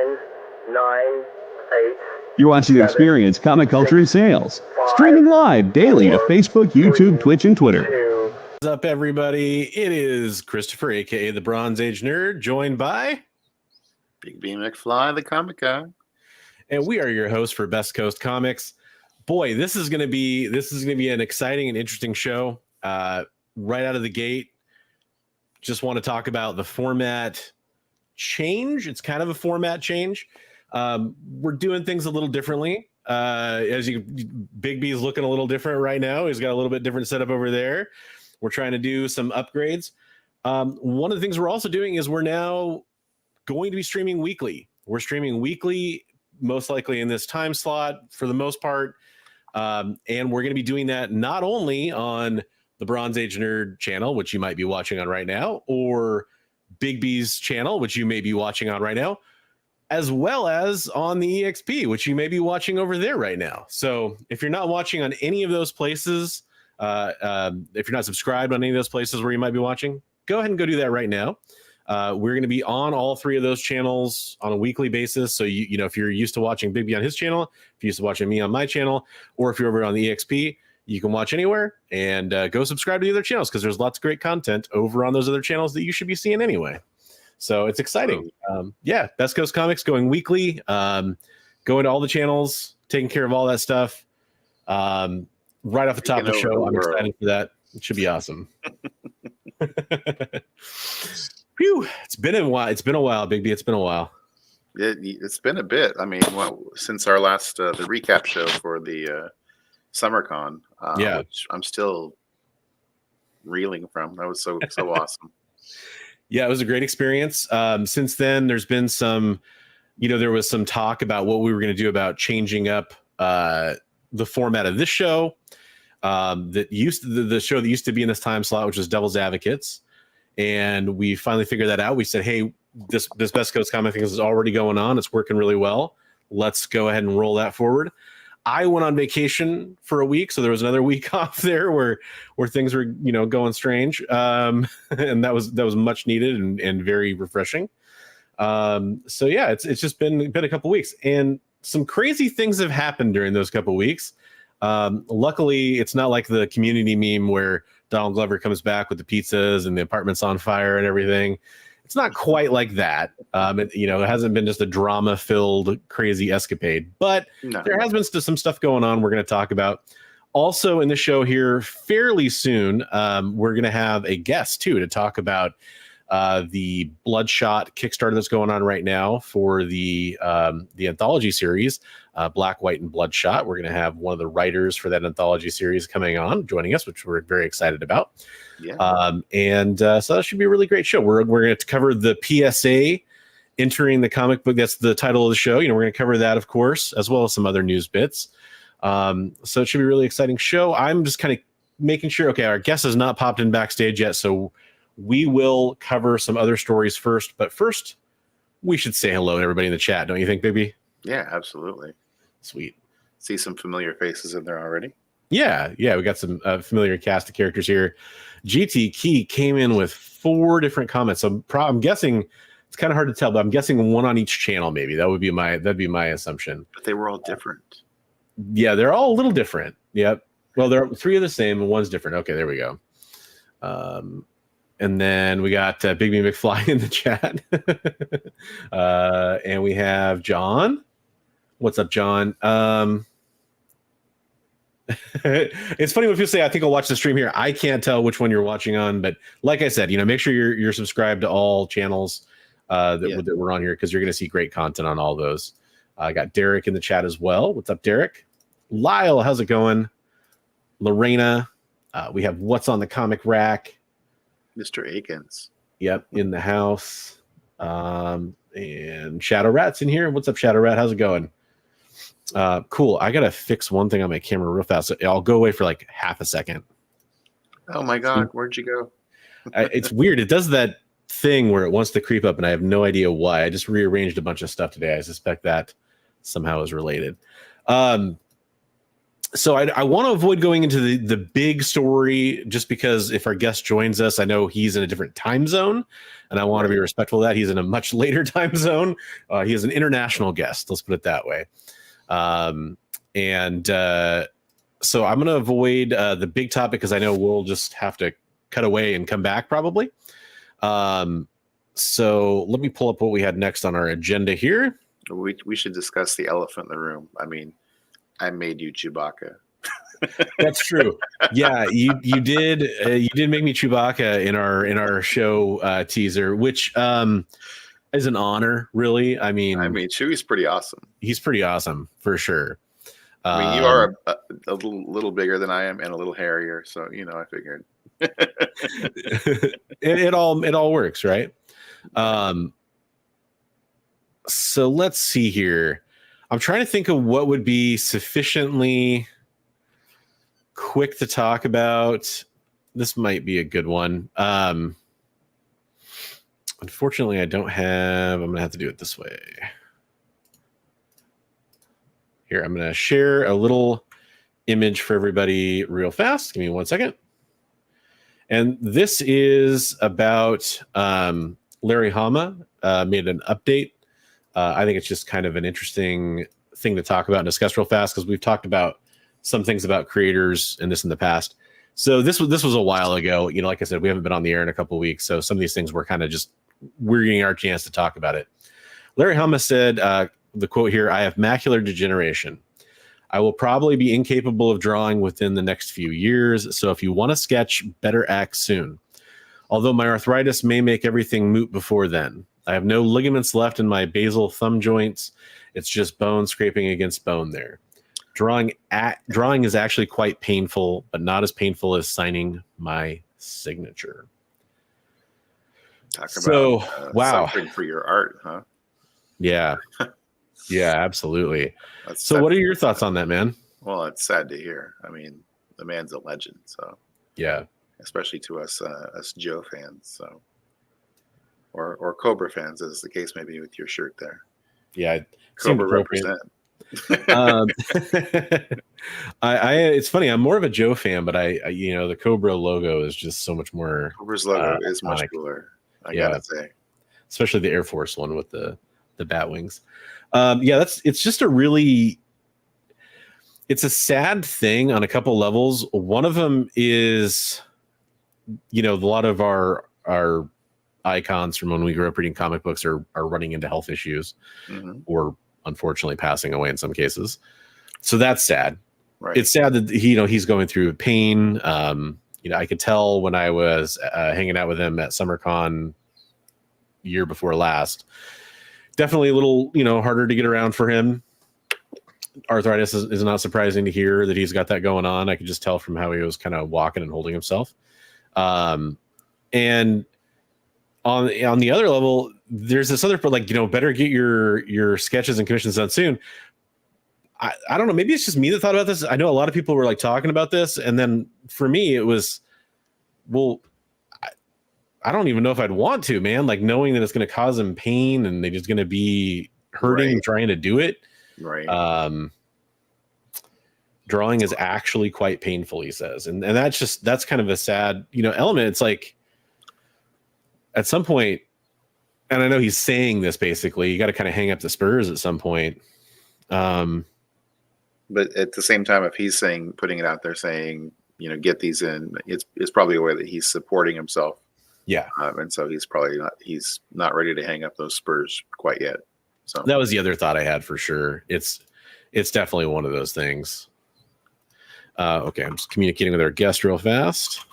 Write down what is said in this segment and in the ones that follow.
9, 8. You're watching Experience Comic Culture and Sales, streaming live daily to Facebook, YouTube, Twitch, and Twitter. What's up, everybody? It is Christopher, aka the Bronze Age Nerd, joined by Bigby McFly, the comic guy, and we are your hosts for Best Coast Comics. Boy, this is gonna be an exciting and interesting show. Right out of the gate, just want to talk about the format change. It's kind of a format change. We're doing things a little differently. Bigby is looking a little different right now. He's got a little bit different setup over there. We're trying to do some upgrades. One of the things we're also doing is we're now going to be streaming weekly. We're streaming weekly, most likely in this time slot for the most part. And we're going to be doing that not only on the Bronze Age Nerd channel, which you might be watching on right now, or Bigby's channel, which you may be watching on right now, as well as on the EXP, which you may be watching over there right now. So if you're not watching on any of those places, if you're not subscribed on any of those places where you might be watching, go ahead and go do that right now. We're going to be on all three of those channels on a weekly basis. So, you know, if you're used to watching Bigby on his channel, if you're used to watching me on my channel, or if you're over on the EXP, you can watch anywhere and go subscribe to the other channels because there's lots of great content over on those other channels that you should be seeing anyway. So it's exciting. Yeah, Best Coast Comics going weekly, going to all the channels, taking care of all that stuff. Right off the top of the show, I'm excited for that. It should be awesome. Phew, it's been a while. It's been a while, Bigby. It's been a while. It's been a bit. I mean, since our last the recap show for the SummerCon, which I'm still reeling from. That was so awesome. Yeah, it was a great experience. Since then, there's been some, there was some talk about what we were going to do about changing up the format of this show. The show that used to be in this time slot, which was Devil's Advocates. And we finally figured that out. We said, hey, this Best Coast Comic thing is already going on. It's working really well. Let's go ahead and roll that forward. I went on vacation for a week, so there was another week off there where things were, going strange. And that was much needed and very refreshing. So yeah, it's just been a couple weeks, and some crazy things have happened during those couple weeks. Luckily, it's not like the Community meme where Donald Glover comes back with the pizzas and the apartment's on fire and everything. It's not quite like that. It hasn't been just a drama-filled crazy escapade, but there has been some stuff going on we're going to talk about. Also in the show here fairly soon, we're going to have a guest too to talk about the Bloodshot Kickstarter that's going on right now for the anthology series, Black, White, and Bloodshot. We're going to have one of the writers for that anthology series coming on, joining us, which we're very excited about. Yeah. So that should be a really great show. We're going to cover the PSA entering the comic book. That's the title of the show. We're going to cover that, of course, as well as some other news bits. So it should be a really exciting show. I'm just kind of making sure, okay, our guest has not popped in backstage yet, so we will cover some other stories first. But first, we should say hello to everybody in the chat. Don't you think, Bigby? Yeah, absolutely. Sweet. See some familiar faces in there already. Yeah, we got some familiar cast of characters here. GT Key came in with 4 different comments. So I'm guessing it's kind of hard to tell, but I'm guessing one on each channel. Maybe that'd be my assumption. But they were all different. Yeah, they're all a little different. Yep. Well, there are 3 of the same and one's different. Okay, there we go. And then we got Bigby McFly in the chat, and we have John. What's up, John? It's funny when people say, I think I'll watch the stream here. I can't tell which one you're watching on, but like I said, make sure you're subscribed to all channels that we're on here, because you're going to see great content on all those. I got Derek in the chat as well. What's up, Derek? Lyle, how's it going? Lorena, we have What's on the Comic Rack. Mr. Akins. Yep, in the house. And Shadow Rat's in here. What's up, Shadow Rat? How's it going? Cool. I gotta fix one thing on my camera real fast. I'll go away for like half a second. Oh my god, where'd you go? It's weird. It does that thing where it wants to creep up, and I have no idea why. I just rearranged a bunch of stuff today. I suspect that somehow is related. So I want to avoid going into the big story, just because if our guest joins us, I know he's in a different time zone, and I want to be respectful of that. He's in a much later time zone. He is an international guest. Let's put it that way. So I'm going to avoid the big topic, because I know we'll just have to cut away and come back probably. So let me pull up what we had next on our agenda here. We should discuss the elephant in the room. I mean, I made you Chewbacca. That's true. Yeah, you did make me Chewbacca in our show teaser, which is an honor, really. I mean, Chewie's pretty awesome. He's pretty awesome for sure. I mean, you are a little bigger than I am and a little hairier, so I figured it all works, right? So let's see here. I'm trying to think of what would be sufficiently quick to talk about. This might be a good one. Unfortunately, I'm going to have to do it this way. Here, I'm going to share a little image for everybody real fast. Give me 1 second. And this is about Larry Hama made an update. I think it's just kind of an interesting thing to talk about and discuss real fast, because we've talked about some things about creators and this in the past. So this was a while ago. Like I said, we haven't been on the air in a couple of weeks, so some of these things we're getting our chance to talk about it. Larry Hama said, the quote here, "I have macular degeneration. I will probably be incapable of drawing within the next few years, so if you want to sketch, better act soon. Although my arthritis may make everything moot before then. I have no ligaments left in my basal thumb joints. It's just bone scraping against bone there. Drawing is actually quite painful, but not as painful as signing my signature." Talk about wow. suffering for your art, huh? Yeah. Yeah, absolutely. So what are your thoughts on that, man? Well, it's sad to hear. I mean, the man's a legend, so yeah. Especially to us Joe fans, so or Cobra fans, as the case may be with your shirt there. Yeah, Cobra represent. It's funny. I'm more of a Joe fan, but I the Cobra logo is just so much more. Cobra's logo is much cooler. I gotta say, especially the Air Force one with the bat wings. It's just it's a sad thing on a couple levels. One of them is, a lot of our icons from when we grew up reading comic books are running into health issues, or unfortunately passing away in some cases. So that's sad. Right. It's sad that he's going through pain. I could tell when I was hanging out with him at SummerCon year before last. Definitely a little, harder to get around for him. Arthritis is not surprising to hear that he's got that going on. I could just tell from how he was kind of walking and holding himself. And on the other level, there's this other part, better get your sketches and commissions done soon. I don't know. Maybe it's just me that thought about this. I know a lot of people were talking about this. And then for me, it was, well, I don't even know if I'd want to, man, knowing that it's going to cause him pain and they're just going to be hurting trying to do it. Right. Drawing is actually quite painful, he says. And that's kind of a sad, element. It's at some point, and I know he's saying this basically, you got to kind of hang up the spurs at some point. But at the same time, if he's putting it out there saying, get these in, it's probably a way that he's supporting himself. Yeah. And so he's not ready to hang up those spurs quite yet. So that was the other thought I had for sure. It's definitely one of those things. Okay. I'm just communicating with our guest real fast.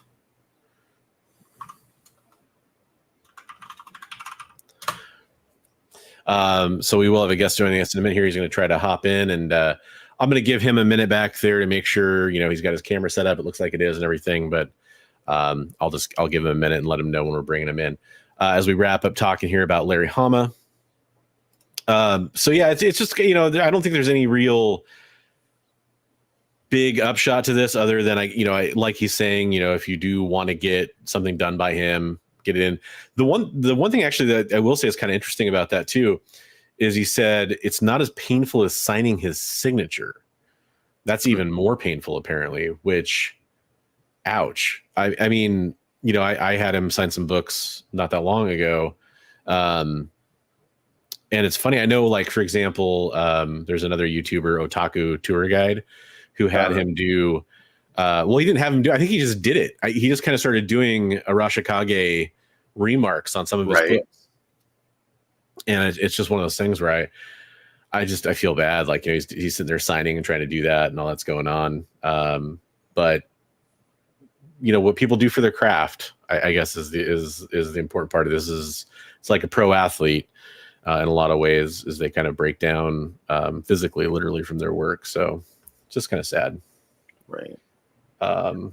So we will have a guest joining us in a minute here. He's going to try to hop in, and I'm going to give him a minute back there to make sure, he's got his camera set up. It looks like it is and everything, but I'll give him a minute and let him know when we're bringing him in as we wrap up talking here about Larry Hama. So yeah, it's just, I don't think there's any real big upshot to this other than I like he's saying, if you do want to get something done by him, get it in. The one thing actually that I will say is kind of interesting about that too, is he said it's not as painful as signing his signature. That's even more painful, apparently, which, ouch. I mean, you know, I had him sign some books not that long ago. And it's funny. I know, like, for example, there's another YouTuber, Otaku Tour Guide, who had him do, well, he didn't have him do, I think he just did it. He just kind of started doing Arashikage remarks on some of his books. And it's just one of those things where I feel bad. Like, you know, he's sitting there signing and trying to do that and all that's going on. But you know, what people do for their craft, I guess is the important part of this. It's like a pro athlete in a lot of ways, is they kind of break down physically, literally from their work. So it's just kind of sad. Right. Well,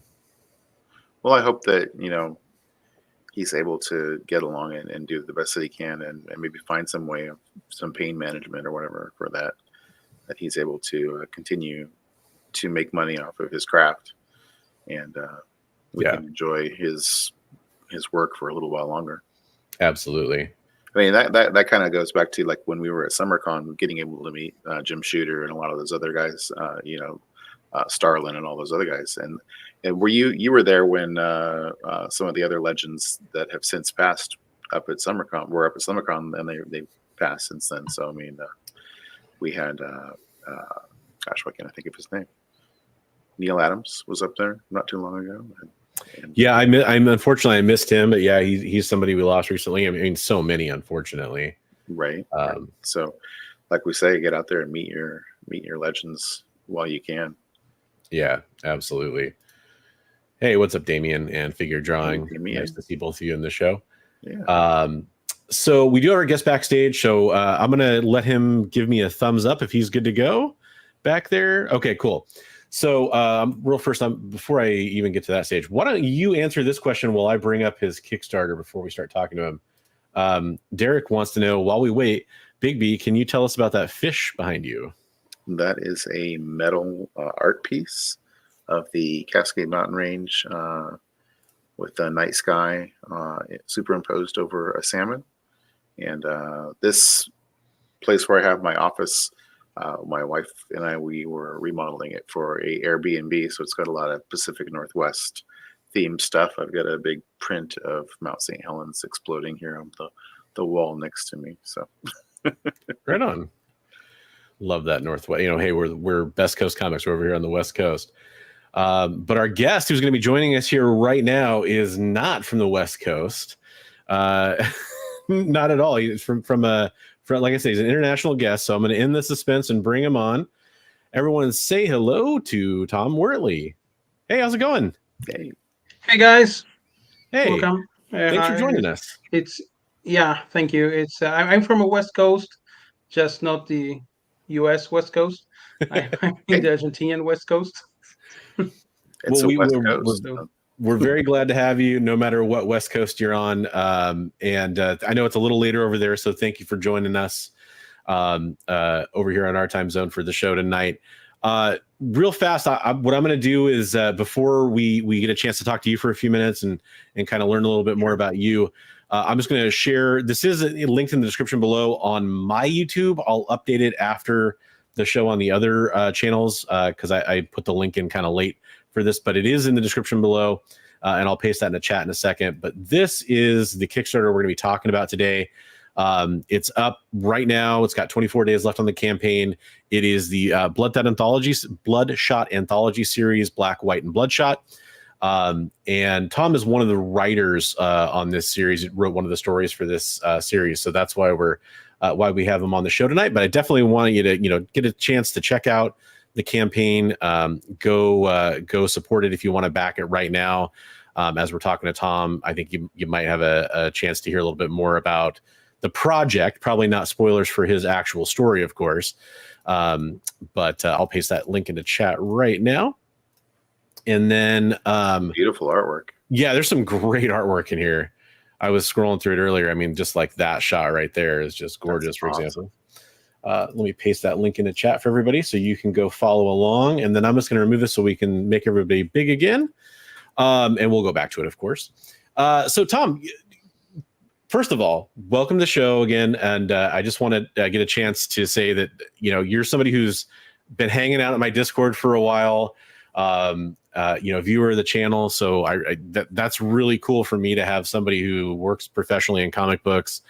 I hope that, you know, he's able to get along and do the best that he can, and maybe find some way of some pain management or whatever for that he's able to continue to make money off of his craft, and we can enjoy his work for a little while longer. Absolutely. I mean, that kind of goes back to like when we were at SummerCon, getting able to meet Jim Shooter and a lot of those other guys, you know, Starlin and all those other guys. And were you were there when some of the other legends that have since passed were up at SummerCon, and they passed since then. So I mean, we had gosh, what can I think of his name? Neil Adams was up there not too long ago. Yeah, I'm unfortunately I missed him, but yeah, he's somebody we lost recently. I mean, so many, unfortunately. Right. So, like we say, get out there and meet your legends while you can. Yeah, absolutely. Hey, what's up, Damien and Figure Drawing? Damien. Nice to see both of you in the show. Yeah. So we do have our guest backstage. So I'm gonna let him give me a thumbs up if he's good to go back there. Okay, cool. So real first, before I even get to that stage, why don't you answer this question while I bring up his Kickstarter before we start talking to him? Derek wants to know, while we wait, Bigby, can you tell us about that fish behind you? That is a metal art piece of the Cascade Mountain Range with a night sky superimposed over a salmon. And this place where I have my office, my wife and we were remodeling it for a Airbnb, so it's got a lot of Pacific Northwest themed stuff. I've got a big print of Mount St. Helens exploding here on the wall next to me. So right on. Love that Northwest. You know, hey, we're Best Coast Comics. We're over here on the West Coast. But our guest who's going to be joining us here right now is not from the West Coast. Not at all. He's from like I say, he's an international guest. So I'm going to end the suspense and bring him on. Everyone say hello to Tom Wortley. Hey, how's it going? Hey guys. Hey. Welcome. Thanks for joining us. Thank you. It's I'm from a West Coast, just not the US West Coast. I'm in the Argentinian West Coast. We're very glad to have you, no matter what West Coast you're on. And I know it's a little later over there, so thank you for joining us over here on our time zone for the show tonight. Real fast, what I'm going to do is before we get a chance to talk to you for a few minutes and kind of learn a little bit more about you, I'm just going to share. This is linked in the description below on my YouTube. I'll update it after the show on the other channels because I put the link in kind of late for this, but it is in the description below, and I'll paste that in the chat in a second. But this is the Kickstarter we're going to be talking about today. It's up right now. It's got 24 days left on the campaign. It is the Bloodshot Anthology series, Black, White, and Bloodshot. And Tom is one of the writers on this series. He wrote one of the stories for this series, so that's why why we have him on the show tonight. But I definitely want you to get a chance to check out the campaign. Go support it if you want to back it right now. As we're talking to Tom, I think you might have a chance to hear a little bit more about the project. Probably not spoilers for his actual story, of course. But I'll paste that link in the chat right now. And then beautiful artwork. Yeah, there's some great artwork in here. I was scrolling through it earlier. I mean, just like that shot right there is just gorgeous. That's for awesome. Example. Let me paste that link in the chat for everybody so you can go follow along. And then I'm just going to remove this so we can make everybody big again. And we'll go back to it, of course. So, Tom, first of all, welcome to the show again. And I just want to get a chance to say that, you're somebody who's been hanging out at my Discord for a while. Viewer of the channel. So that's really cool for me to have somebody who works professionally in comic books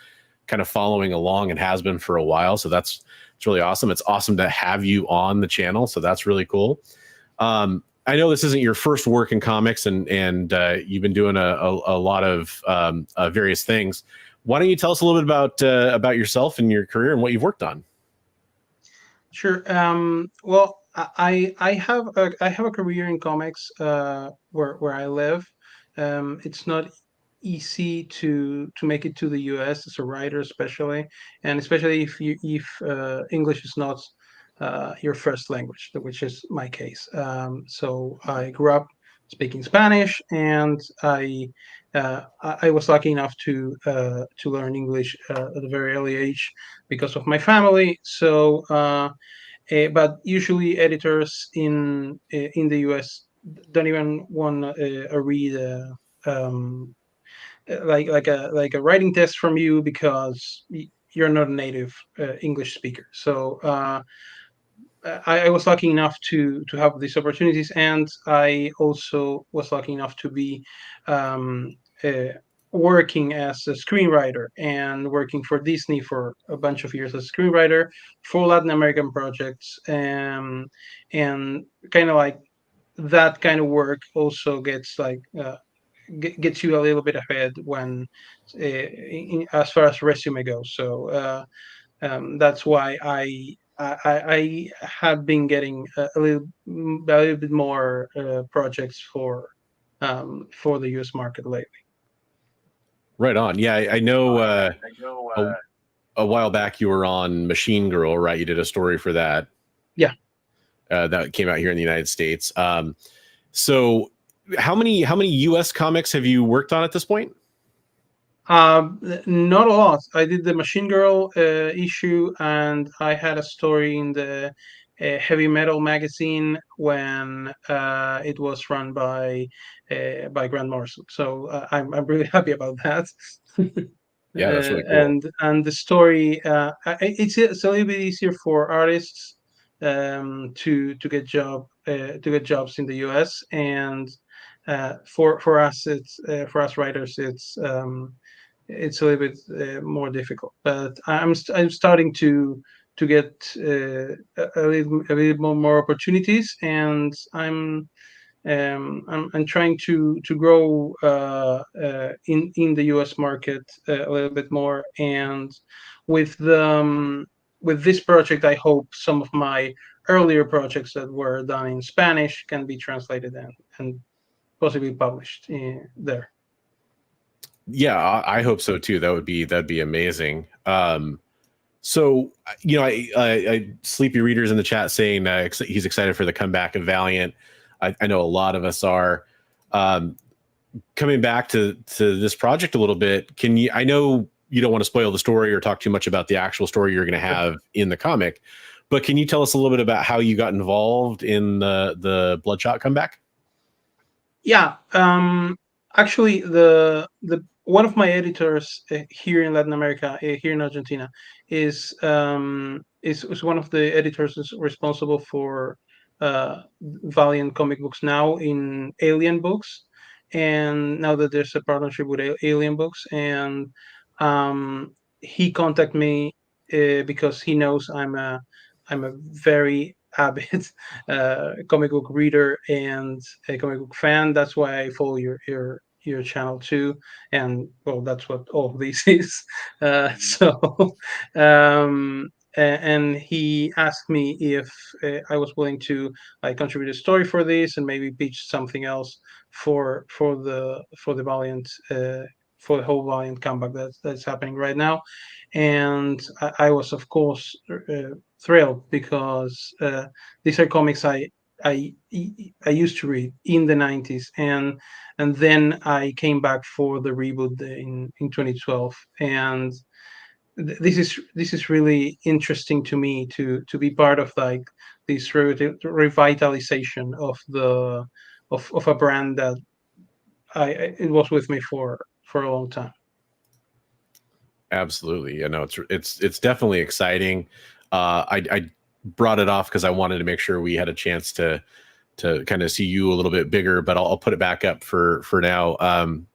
kind of following along and has been for a while. So it's really awesome. It's awesome to have you on the channel. So that's really cool. I know this isn't your first work in comics, and you've been doing a lot of various things. Why don't you tell us a little bit about yourself and your career and what you've worked on? Sure. Well, I have a career in comics where I live. It's not easy to make it to the U.S. as a writer, especially if English is not your first language, which is my case. So I grew up speaking Spanish, and I was lucky enough to learn English at a very early age because of my family. So. But usually editors in the US don't even want to read like a writing test from you because you're not a native English speaker. So I was lucky enough to have these opportunities, and I also was lucky enough to be um, uh, working as a screenwriter and working for Disney for a bunch of years as a screenwriter for Latin American projects, and kind of like that kind of work also gets like gets you a little bit ahead when as far as resume goes. So that's why I have been getting a little bit more projects for the U.S. market lately. Right on. Yeah, I know. A while back, you were on Machine Girl, right? You did a story for that. Yeah, that came out here in the United States. So, how many U.S. comics have you worked on at this point? Not a lot. I did the Machine Girl issue, and I had a story in the Heavy Metal magazine when it was run by Grant Morrison. So I'm really happy about that. Yeah, that's really cool. And the story it's a little bit easier for artists to get jobs in the U.S. and for us for us writers it's a little bit more difficult. But I'm starting to get a little more opportunities, and I'm trying to grow in the U.S. market a little bit more. And with with this project, I hope some of my earlier projects that were done in Spanish can be translated and possibly published there. Yeah, I hope so too. That'd be amazing. So I Sleepy Readers in the chat saying he's excited for the comeback of Valiant. I know a lot of us are. Coming back to this project a little bit, can you? I know you don't want to spoil the story or talk too much about the actual story you're going to have in the comic, but can you tell us a little bit about how you got involved in the Bloodshot comeback? Yeah, actually, the one of my editors here in Latin America, here in Argentina, is one of the editors responsible for Valiant comic books now in Alien Books, and now that there's a partnership with Alien Books, and he contacted me because he knows I'm a very avid comic book reader and a comic book fan. That's why I follow your channel too, and well, that's what all this is. So, and he asked me if I was willing to like contribute a story for this and maybe pitch something else for the Valiant. For the whole Valiant comeback that's happening right now, and I was of course thrilled because these are comics I used to read in the 90s, and then I came back for the reboot in 2012, and this is really interesting to me to be part of like this revitalization of of a brand that it was with me for a long time. Absolutely. It's definitely exciting. I brought it off because I wanted to make sure we had a chance to kind of see you a little bit bigger, but I'll put it back up for now.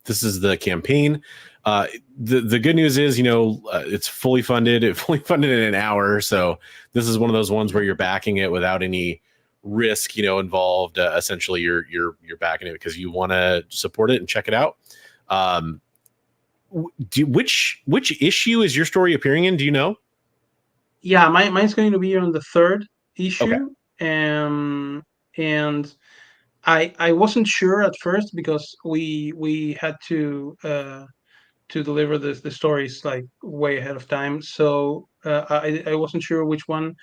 This is the campaign. The good news is, it's fully funded. It fully funded in an hour. So this is one of those ones where you're backing it without any risk, involved. Essentially, you're backing it because you want to support it and check it out. Which issue is your story appearing in? Do you know? Yeah, mine's going to be on the third issue. Okay. And I wasn't sure at first because we had to deliver the stories like way ahead of time. So I wasn't sure which one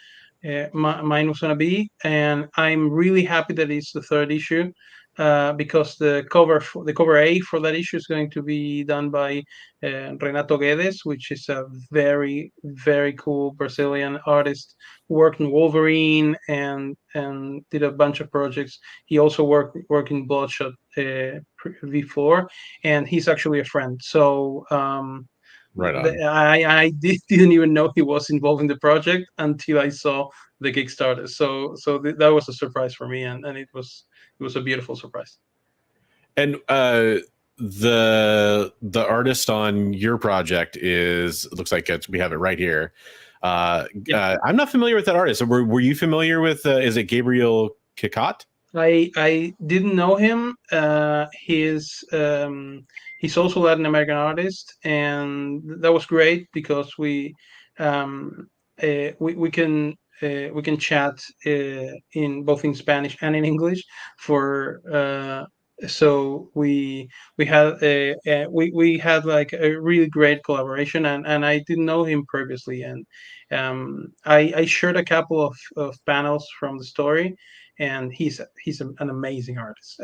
mine was going to be, and I'm really happy that it's the third issue because the cover A for that issue is going to be done by Renato Guedes, which is a very very cool Brazilian artist who worked in Wolverine and did a bunch of projects. He also worked in Bloodshot before, and he's actually a friend. So Right on. I didn't even know he was involved in the project until I saw the Kickstarter. So that was a surprise for me, and it was a beautiful surprise. And the artist on your project looks like we have it right here. I'm not familiar with that artist. Were you familiar with? Is it Gabriel Kikot? I didn't know him. He's also Latin American artist, and that was great because we can chat in both in Spanish and in English. So we had like a really great collaboration, and I didn't know him previously, and I shared a couple of panels from the story, and he's an amazing artist.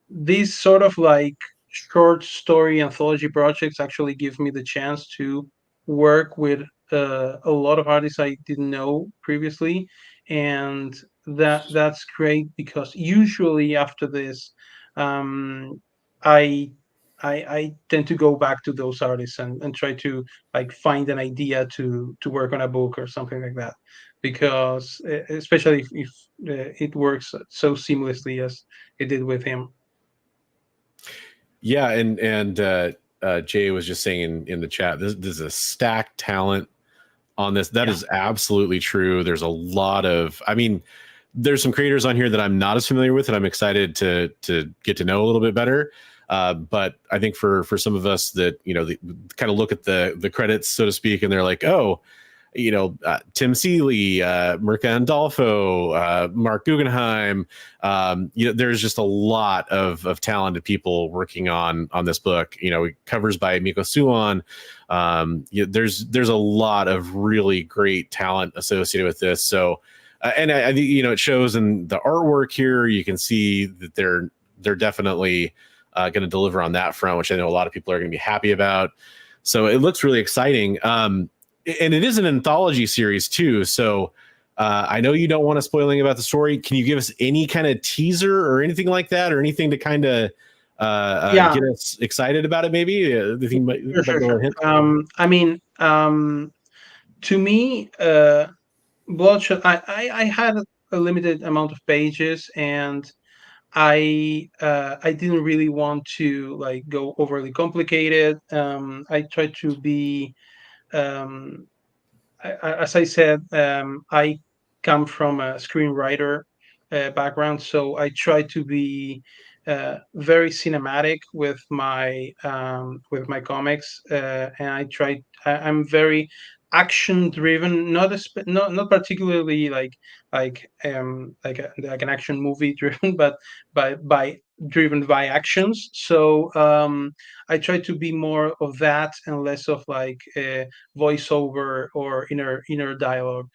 These sort of like short story anthology projects actually give me the chance to work with a lot of artists I didn't know previously, and that's great because usually after this, I I tend to go back to those artists and try to like find an idea to work on a book or something like that, because especially if it works so seamlessly as it did with him. Yeah, and Jay was just saying in the chat, this is a stacked talent on this. That is absolutely true. There's a lot of, there's some creators on here that I'm not as familiar with, and I'm excited to get to know a little bit better. But I think for some of us that, kind of look at the credits, so to speak, and they're like, oh, Tim Seeley, Mirka Andolfo, Mark Guggenheim. There's just a lot of talented people working on this book. Covers by Miko Suon. There's a lot of really great talent associated with this. So, and I think it shows in the artwork here. You can see that they're definitely going to deliver on that front, which I know a lot of people are going to be happy about. So it looks really exciting. And it is an anthology series too. So I know you don't want to spoil anything about the story. Can you give us any kind of teaser or anything like that, or anything to kind of get us excited about it? Maybe Sure. To me, Bloodshot. I had a limited amount of pages, and I didn't really want to like go overly complicated. I tried to be as I said, I come from a screenwriter background, so I try to be very cinematic with my comics, and I'm very action driven, not particularly like like an action movie driven, but by driven by actions. So I try to be more of that and less of like voiceover or inner dialogue.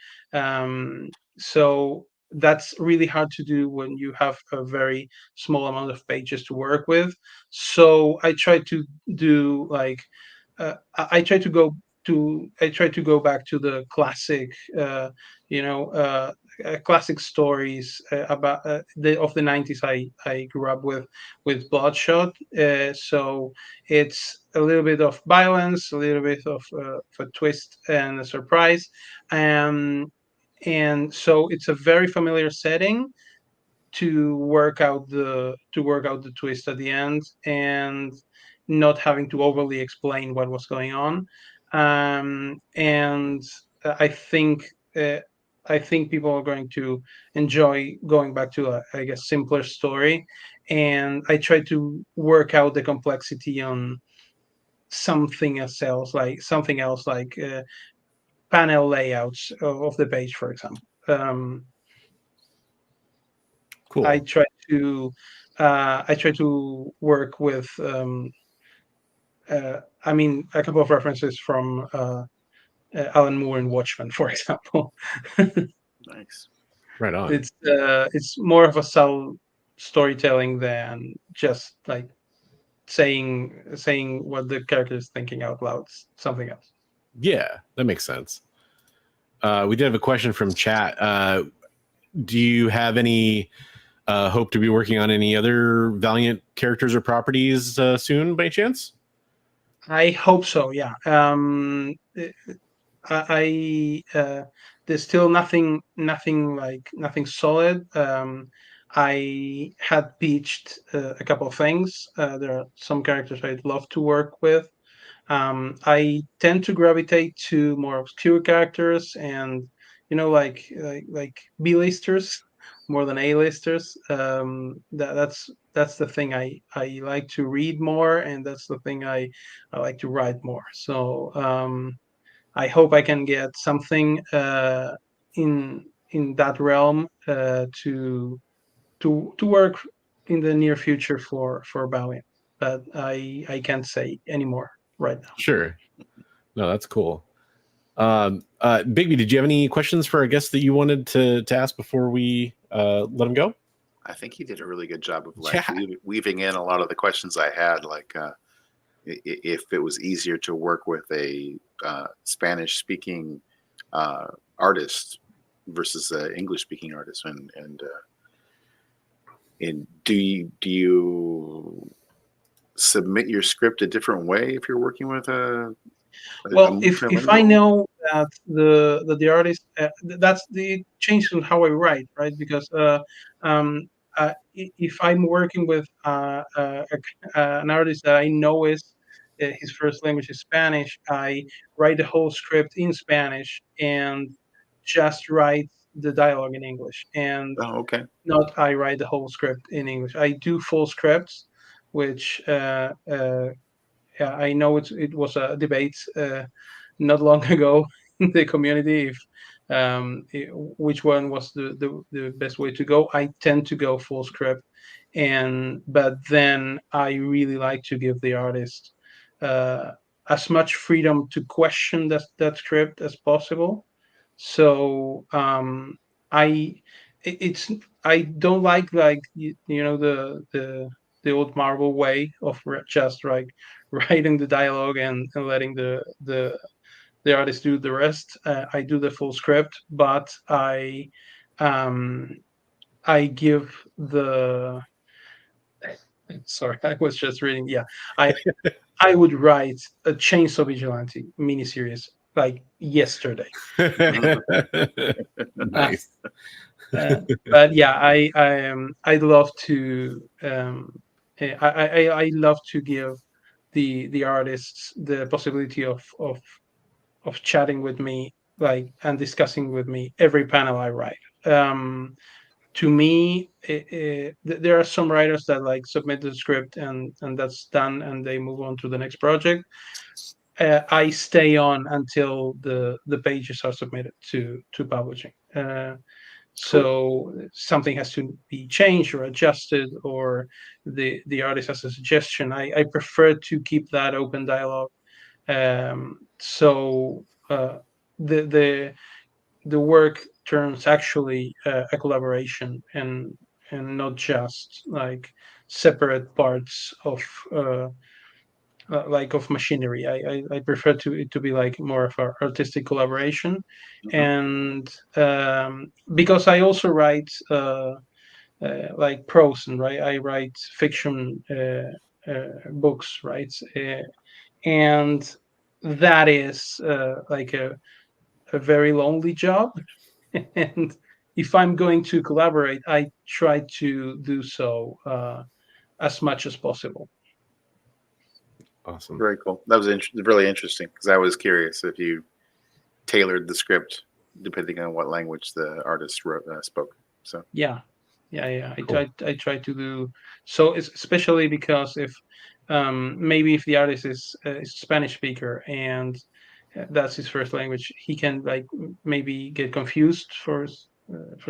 So that's really hard to do when you have a very small amount of pages to work with. So I try to do like I try to go back to the classic, you know, classic stories about of the 90s I grew up with Bloodshot. So it's a little bit of violence, a little bit of a twist and a surprise. and so it's a very familiar setting to work out the twist at the end, and not having to overly explain what was going on. And I think uh, I think people are going to enjoy going back to a, I guess, simpler story. And I try to work out the complexity on something else like panel layouts of the page, for example. I Cool. try to work with I mean, a couple of references from Alan Moore in Watchmen, for example. Nice. Right on. It's more of a subtle storytelling than just like saying what the character is thinking out loud. It's something else. Yeah, that makes sense. We did have a question from chat. Do you have any hope to be working on any other Valiant characters or properties soon, by chance? I hope so. Yeah. There's still nothing solid. I had pitched a couple of things. There are some characters I'd love to work with. I tend to gravitate to more obscure characters, and like B-listers more than A-listers. That's the thing I like to read more, and that's the thing I like to write more. So I hope I can get something in that realm to work in the near future for Valiant, but I can't say anymore right now. Sure. No, that's cool. Bigby, did you have any questions for our guest that you wanted to ask before we let him go? I think he did a really good job of Yeah. weaving in a lot of the questions I had, like if it was easier to work with a Spanish-speaking artist versus an English-speaking artist, and do you submit your script a different way if you're working with a Well, if I know that the artist that's the change in how I write, right? Because um, if I'm working with an artist that I know is his first language is Spanish, I write the whole script in Spanish and just write the dialogue in English, and Oh, okay. not I write the whole script in English. I do full scripts, which yeah, I know it was a debate not long ago in the community if which one was the best way to go. I tend to go full script, but then I really like to give the artist uh, as much freedom to question that script as possible. So I it's I don't like the old Marvel way of just like writing the dialogue and letting the artist do the rest. I do the full script, but um, I give the. Sorry, I was just reading. Yeah, I I would write a Chainsaw Vigilante miniseries like yesterday. Nice. But yeah, I love to I love to give the artists the possibility of chatting with me, like, and discussing with me every panel I write. To me, there are some writers that like submit the script and that's done, and they move on to the next project. I stay on until the pages are submitted to publishing. So something has to be changed or adjusted, or the artist has a suggestion. I prefer to keep that open dialogue. So the work turns actually a collaboration, and not just like separate parts of like of machinery. I prefer it to be like more of an artistic collaboration, Mhm. and because I also write like prose, and right, I write fiction books, right, and that is like a very lonely job. and if I'm going to collaborate, I try to do so as much as possible. Awesome. Very cool. That was really interesting, because I was curious if you tailored the script depending on what language the artist spoke. So Yeah. Cool. I try to do so, especially because if maybe if the artist is a Spanish speaker and that's his first language, he can like maybe get confused for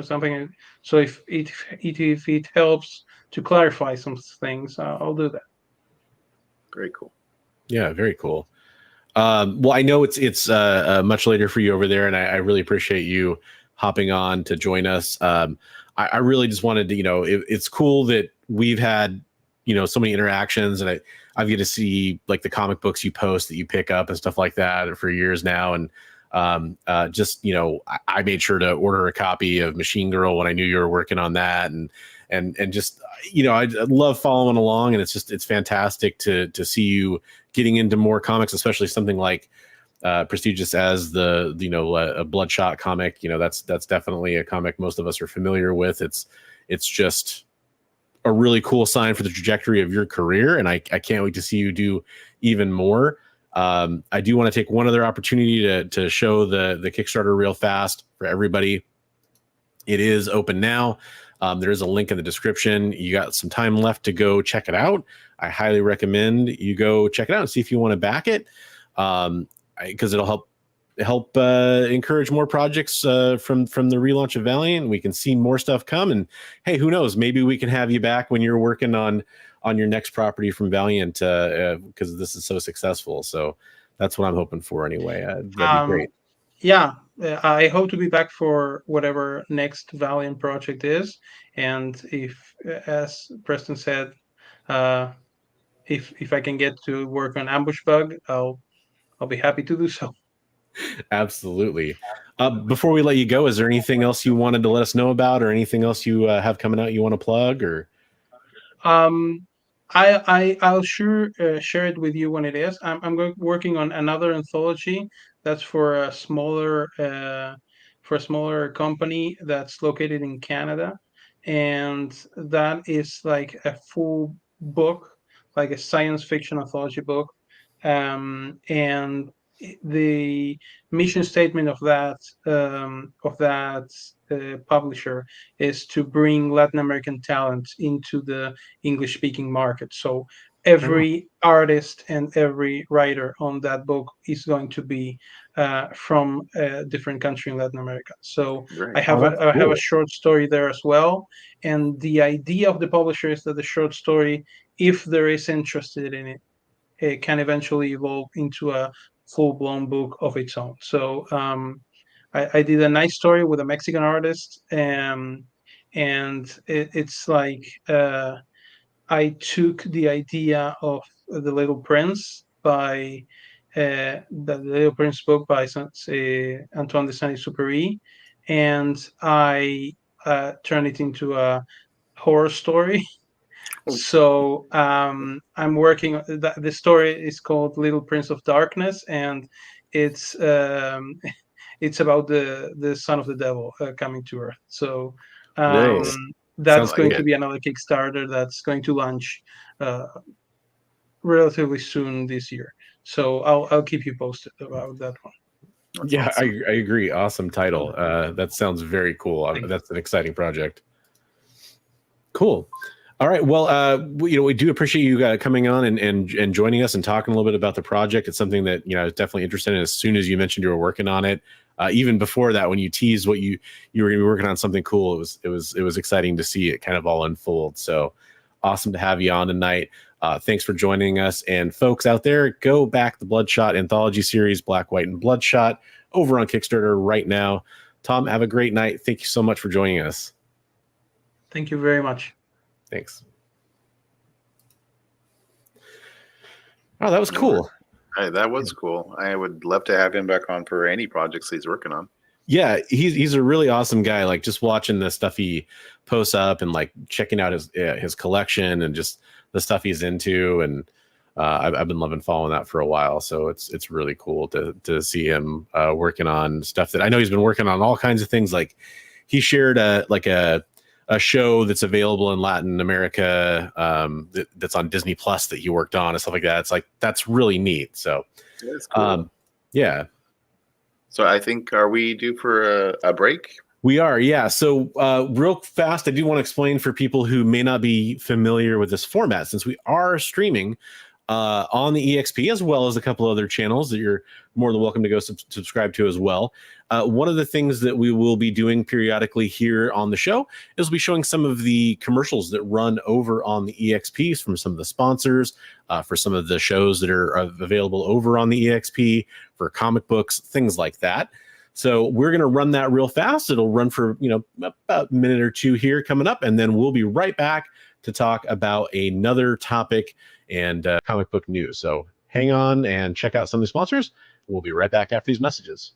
something. So if it helps to clarify some things, I'll do that. very cool. Yeah, very cool. Well, I know it's much later for you over there, and I really appreciate you hopping on to join us. I really just wanted to, it's cool that we've had, so many interactions, and I've get to see like the comic books you post that you pick up and stuff like that for years now. And just, I made sure to order a copy of Machine Girl when I knew you were working on that. And just, I love following along, and it's fantastic to see you getting into more comics, especially something like prestigious as a Bloodshot comic. That's definitely a comic most of us are familiar with. It's just a really cool sign for the trajectory of your career, and I can't wait to see you do even more. I do want to take one other opportunity to show the Kickstarter real fast for everybody. It is open now. There is a link in the description. You got some time left to go check it out. I highly recommend you go check it out and see if you want to back it, because it'll help encourage more projects from the relaunch of Valiant. We can see more stuff come, and hey, who knows? Maybe we can have you back when you're working on your next property from Valiant, because this is so successful. So that's what I'm hoping for anyway. That'd be great. Yeah, I hope to be back for whatever next Valiant project is, and if, as Preston said, if I can get to work on Ambush Bug, I'll be happy to do so. Absolutely. Before we let you go, is there anything else you wanted to let us know about, or anything else you have coming out you want to plug? Or I'll sure share it with you when it is. I'm working on another anthology that's for a smaller company that's located in Canada, and that is like a full book, like a science fiction anthology book, and the mission statement of that publisher is to bring Latin American talent into the English speaking market. So every artist and every writer on that book is going to be from a different country in Latin America. So Great. I have that's I have cool. a short story there as well. And the idea of the publisher is that the short story, if there is interested in it, it can eventually evolve into a full-blown book of its own. So I did a nice story with a Mexican artist, and it's like I took the idea of The Little Prince by the Little Prince book by Antoine de Saint-Exupéry, and I turned it into a horror story. So I'm working. The story is called Little Prince of Darkness, and it's it's about the son of the devil coming to Earth. So Nice. that's Sounds going like to it. be another Kickstarter that's going to launch uh, relatively soon this year. So I'll keep you posted about that one. That's Yeah, awesome. I agree. Awesome title. That sounds very cool. That's an exciting project. Cool. All right. Well, we do appreciate you coming on and joining us and talking a little bit about the project. It's something that I was definitely interested in as soon as you mentioned you were working on it. Even before that, when you teased what you were going to be working on something cool, it was exciting to see it kind of all unfold. So awesome to have you on tonight. Thanks for joining us. And folks out there, go back the Bloodshot anthology series, Black, White, and Bloodshot, over on Kickstarter right now. Tom, have a great night. Thank you so much for joining us. Thank you very much. Thanks. Oh, that was cool. Hey, that was cool. I would love to have him back on for any projects he's working on. Yeah, he's a really awesome guy. Like, just watching the stuff he posts up and like checking out his collection and just the stuff he's into, and I've been loving following that for a while, so it's really cool to see him working on stuff that I know he's been working on all kinds of things. Like he shared a show that's available in Latin America that's on Disney Plus that he worked on and stuff like that. It's like that's really neat. So that's cool. Yeah. So I think, are we due for a break? We are, yeah. So real fast, I do want to explain for people who may not be familiar with this format, since we are streaming on the EXP, as well as a couple other channels that you're more than welcome to go subscribe to as well. One of the things that we will be doing periodically here on the show is we'll be showing some of the commercials that run over on the EXPs from some of the sponsors, for some of the shows that are available over on the EXP, for comic books, things like that. So we're going to run that real fast. It'll run for, about a minute or two here coming up, and then we'll be right back to talk about another topic and comic book news. So hang on and check out some of the sponsors. We'll be right back after these messages.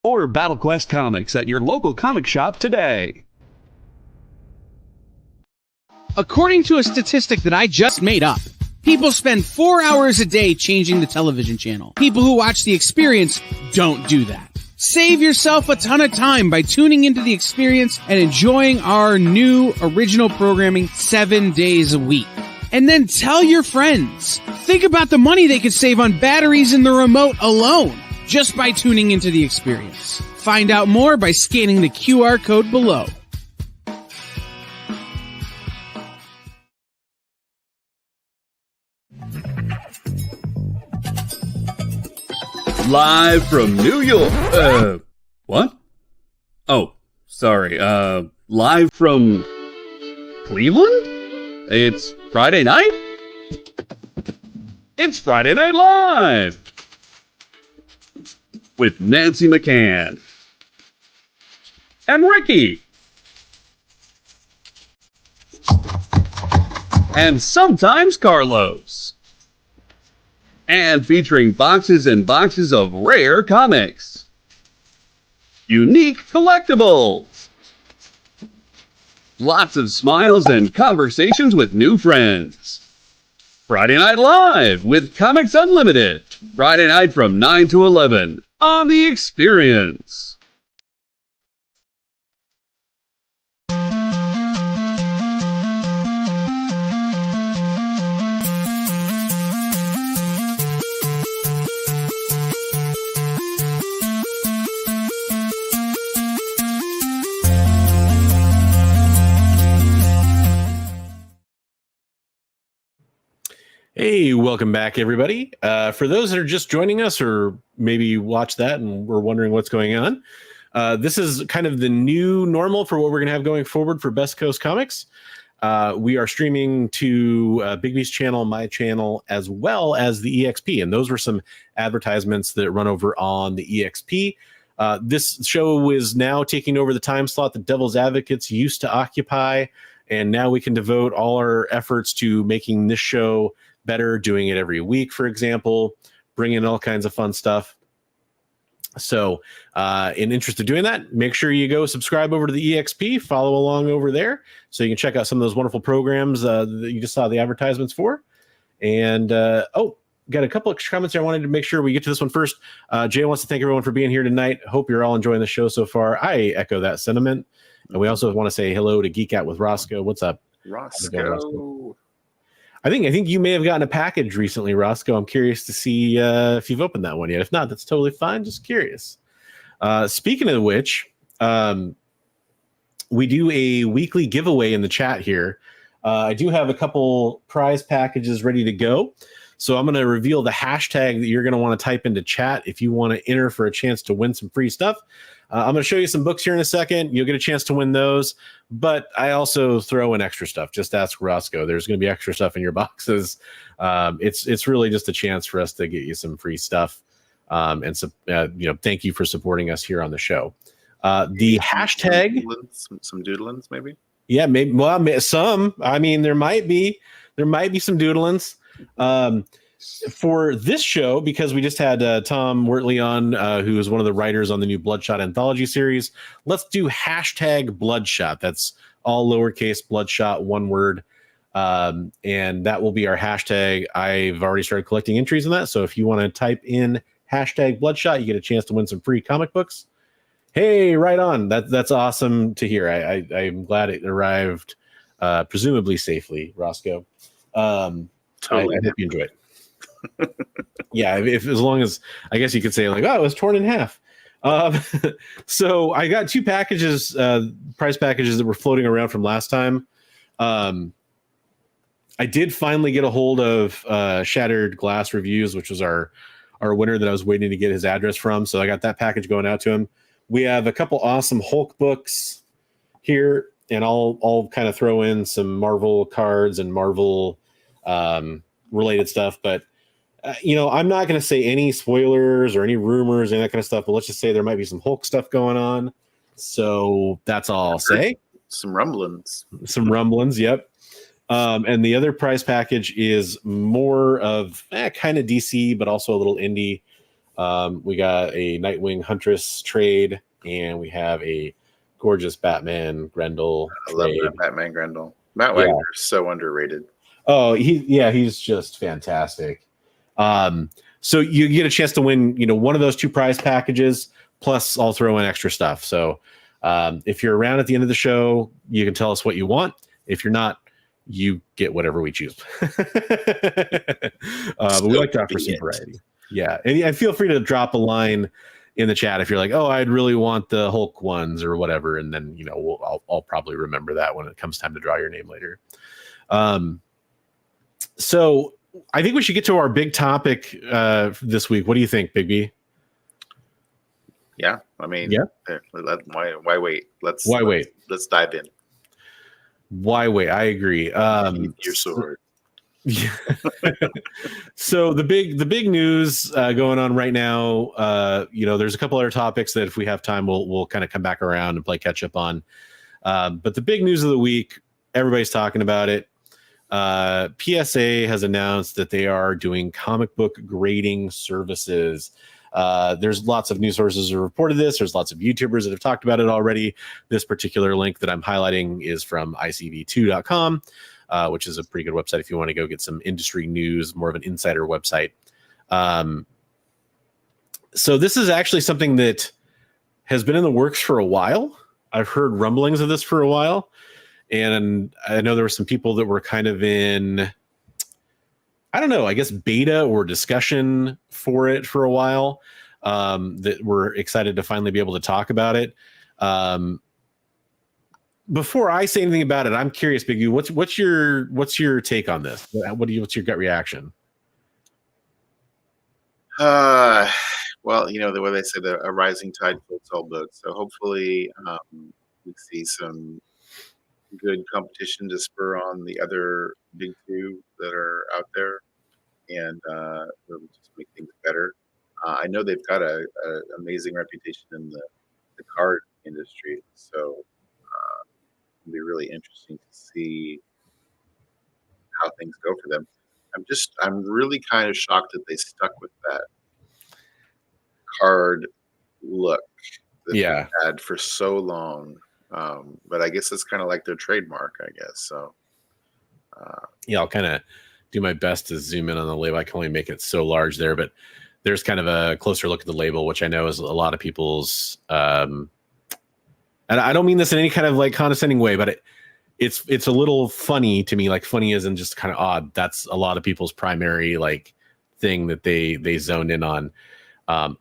Order Battle Quest comics at your local comic shop today. According to a statistic that I just made up, people spend 4 hours a day changing the television channel. People who watch The Experience don't do that. Save yourself a ton of time by tuning into The Experience and enjoying our new original programming 7 days a week. And then tell your friends. Think about the money they could save on batteries in the remote alone, just by tuning into The Experience. Find out more by scanning the QR code below. Live from New York. What? Oh, sorry. Live from Cleveland? It's Friday night? It's Friday Night Live! With Nancy McCann. And Ricky. And sometimes Carlos. And featuring boxes and boxes of rare comics. Unique collectibles. Lots of smiles and conversations with new friends. Friday Night Live with Comics Unlimited. Friday night from 9 to 11 on The Experience. Hey, welcome back, everybody. For those that are just joining us or maybe watch that and we're wondering what's going on, this is kind of the new normal for what we're going to have going forward for Best Coast Comics. We are streaming to Bigby's channel, my channel, as well as the EXP. And those were some advertisements that run over on the EXP. This show is now taking over the time slot that Devil's Advocates used to occupy. And now we can devote all our efforts to making this show better, doing it every week, for example, bringing all kinds of fun stuff. So in interest of doing that, make sure you go subscribe over to the EXP, follow along over there so you can check out some of those wonderful programs that you just saw the advertisements for. And got a couple of comments here. I wanted to make sure we get to this one first. Jay wants to thank everyone for being here tonight. Hope you're all enjoying the show so far. I echo that sentiment. And we also want to say hello to Geek Out with Roscoe. What's up? Roscoe. I think you may have gotten a package recently, Roscoe. I'm curious to see if you've opened that one yet. If not, that's totally fine. Just curious. Speaking of which, we do a weekly giveaway in the chat here. I do have a couple prize packages ready to go. So I'm going to reveal the hashtag that you're going to want to type into chat if you want to enter for a chance to win some free stuff. I'm going to show you some books here in a second. You'll get a chance to win those. But I also throw in extra stuff. Just ask Roscoe. There's going to be extra stuff in your boxes. It's really just a chance for us to get you some free stuff. And so, thank you for supporting us here on the show. The hashtag, some doodlings, maybe. Yeah, maybe. Well, some. I mean, there might be some doodlings. For this show, because we just had Tom Wortley on, who is one of the writers on the new Bloodshot anthology series. Let's do hashtag Bloodshot. That's all lowercase Bloodshot, one word. And that will be our hashtag. I've already started collecting entries in that. So if you want to type in hashtag Bloodshot, you get a chance to win some free comic books. Hey, right on. That's awesome to hear. I'm glad it arrived presumably safely, Roscoe. Totally. I hope you enjoy it. Yeah, if as long as I guess you could say like, oh, it was torn in half. So I got two packages, prize packages that were floating around from last time. I did finally get a hold of Shattered Glass Reviews, which was our winner that I was waiting to get his address from. So I got that package going out to him. We have a couple awesome Hulk books here, and I'll kind of throw in some Marvel cards and Marvel related stuff, but I'm not going to say any spoilers or any rumors and that kind of stuff, but let's just say there might be some Hulk stuff going on. So that's all I'll say. Some rumblings. Yep. And the other prize package is more of kind of DC, but also a little indie. We got a Nightwing Huntress trade, and we have a gorgeous Batman Grendel trade. I love that Batman Grendel. Matt Wagner is so underrated. Oh, he's just fantastic. So you get a chance to win, one of those two prize packages, plus I'll throw in extra stuff. So if you're around at the end of the show, you can tell us what you want. If you're not, you get whatever we choose. But we like to offer some variety. Yeah. And feel free to drop a line in the chat if you're like, oh, I'd really want the Hulk ones or whatever. And then, I'll probably remember that when it comes time to draw your name later. So I think we should get to our big topic this week. What do you think, Bigby? Yeah, I mean, why wait? Let's dive in. Why wait? I agree. Your sword. Yeah. So the big news going on right now. There's a couple other topics that if we have time, we'll kind of come back around and play catch up on. But the big news of the week, everybody's talking about it. PSA has announced that they are doing comic book grading services. There's lots of news sources that have reported this. There's lots of YouTubers that have talked about it already. This particular link that I'm highlighting is from icv2.com, which is a pretty good website if you want to go get some industry news, more of an insider website. So this is actually something that has been in the works for a while. I've heard rumblings of this for a while. And I know there were some people that were kind of in, I don't know, I guess beta or discussion for it for a while, that were excited to finally be able to talk about it. Before I say anything about it, I'm curious, Bigby, what's your take on this? What's your gut reaction? Well, the way they say that a rising tide floats all boats. So hopefully we see some good competition to spur on the other big two that are out there, and really just make things better. I know they've got a amazing reputation in the card industry, so it'll be really interesting to see how things go for them. I'm really kind of shocked that they stuck with that card look that they had for so long. But I guess it's kind of like their trademark, I guess. So, I'll kind of do my best to zoom in on the label. I can only make it so large there, but there's kind of a closer look at the label, which I know is a lot of people's. And I don't mean this in any kind of like condescending way, but it's a little funny to me. Like funny isn't just kind of odd. That's a lot of people's primary like thing that they zoned in on.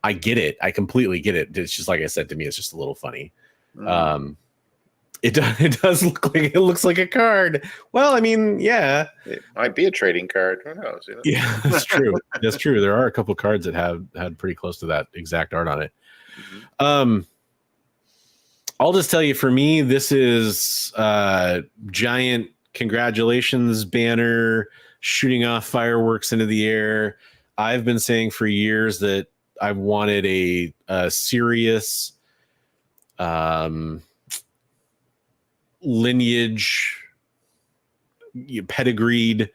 I get it. I completely get it. It's just like I said, to me, it's just a little funny. It does look like, it looks like a card. Well, I mean, yeah, it might be a trading card. Who knows? You know? Yeah, that's true. That's true. There are a couple cards that had pretty close to that exact art on it. I'll just tell you, for me, this is giant congratulations banner shooting off fireworks into the air. I've been saying for years that I wanted a serious lineage, pedigreed,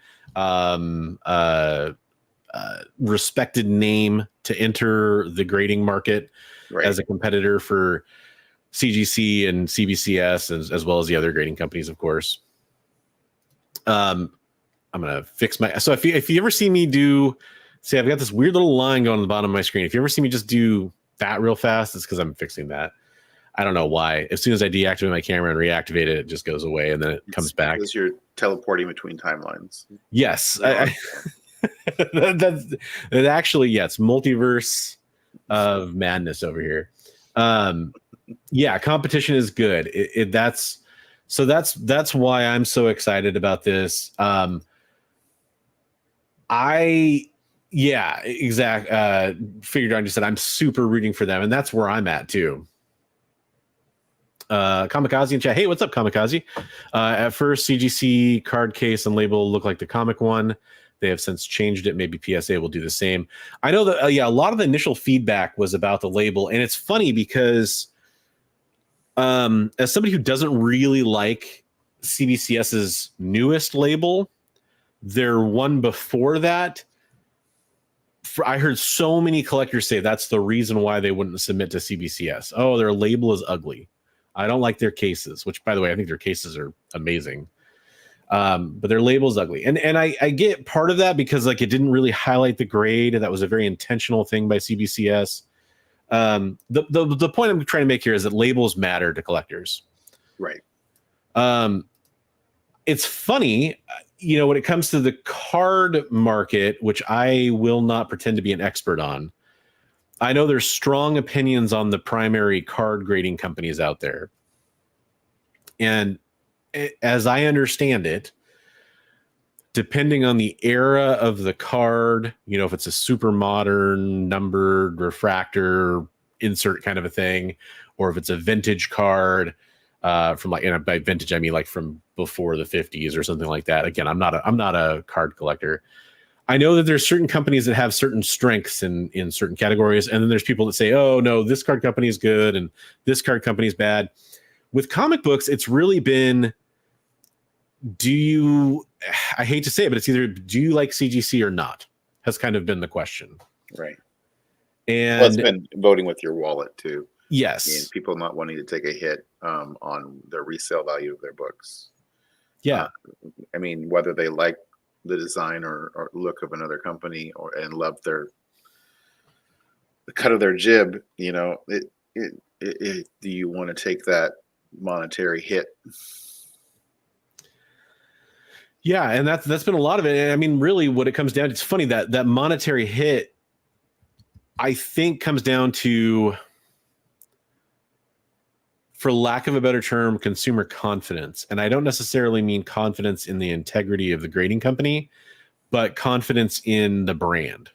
respected name to enter the grading market as a competitor for CGC and CBCS, as well as the other grading companies, of course. I'm gonna fix my. So if you ever see me do, see, I've got this weird little line going on the bottom of my screen. If you ever see me just do that real fast, it's because I'm fixing that. I don't know why. As soon as I deactivate my camera and reactivate it, it just goes away and then it comes back. Because you're teleporting between timelines. Yes, that actually, it's multiverse of madness over here. Yeah, competition is good. That's why I'm so excited about this. Figured I just said I'm super rooting for them, and that's where I'm at too. Kamikaze in chat. Hey, what's up, Kamikaze? At first, CGC card case and label looked like the comic one. They have since changed it. Maybe PSA will do the same. I know that a lot of the initial feedback was about the label, and it's funny because as somebody who doesn't really like CBCS's newest label, their one before that, I heard so many collectors say that's the reason why they wouldn't submit to CBCS. Oh, their label is ugly. I don't like their cases, which, by the way, I think their cases are amazing. But their label is ugly. And I get part of that because like it didn't really highlight the grade. And that was a very intentional thing by CBCS. The point I'm trying to make here is that labels matter to collectors. Right. It's funny, when it comes to the card market, which I will not pretend to be an expert on, I know there's strong opinions on the primary card grading companies out there. And as I understand it, depending on the era of the card, if it's a super modern numbered refractor insert kind of a thing, or if it's a vintage card from like, by vintage, I mean like from before the 50s or something like that. Again, I'm not a card collector. I know that there's certain companies that have certain strengths in certain categories. And then there's people that say, oh no, this card company is good and this card company is bad. With comic books, it's really been, I hate to say it, but it's either, do you like CGC or not? Has kind of been the question. Right. And it's been voting with your wallet too. Yes. And people not wanting to take a hit on the resale value of their books. Yeah. I mean, whether they like the design or look of another company and love the cut of their jib, do you want to take that monetary hit? Yeah, and that's been a lot of it. I mean, really what it comes down to, it's funny that monetary hit, I think, comes down to, for lack of a better term, consumer confidence. And I don't necessarily mean confidence in the integrity of the grading company, but confidence in the brand.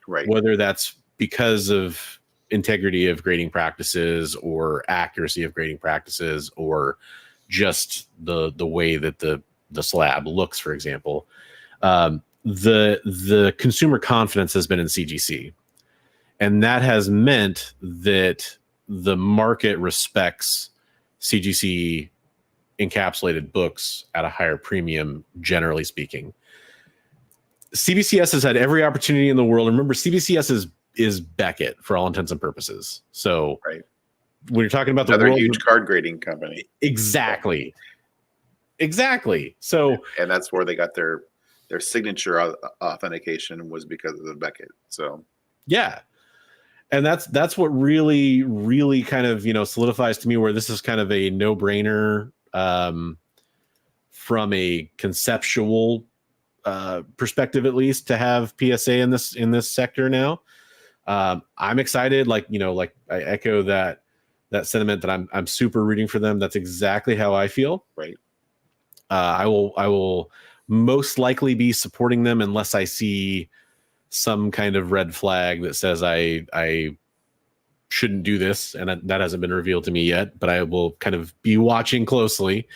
Right. Whether that's because of integrity of grading practices or accuracy of grading practices or just the way that the slab looks, for example. The consumer confidence has been in CGC. And that has meant that the market respects CGC encapsulated books at a higher premium, generally speaking. CBCS has had every opportunity in the world. Remember, CBCS is Beckett for all intents and purposes. So right. When you're talking about another the world, huge card grading company. Exactly. So, and that's where they got their signature authentication was because of the Beckett. So yeah. And that's what really, really kind of, solidifies to me where this is kind of a no-brainer from a conceptual perspective, at least, to have PSA in this sector now. I'm excited. Like I echo that sentiment that I'm super rooting for them. That's exactly how I feel. Right. I will most likely be supporting them unless I see some kind of red flag that says I shouldn't do this, and that hasn't been revealed to me yet. But I will kind of be watching closely.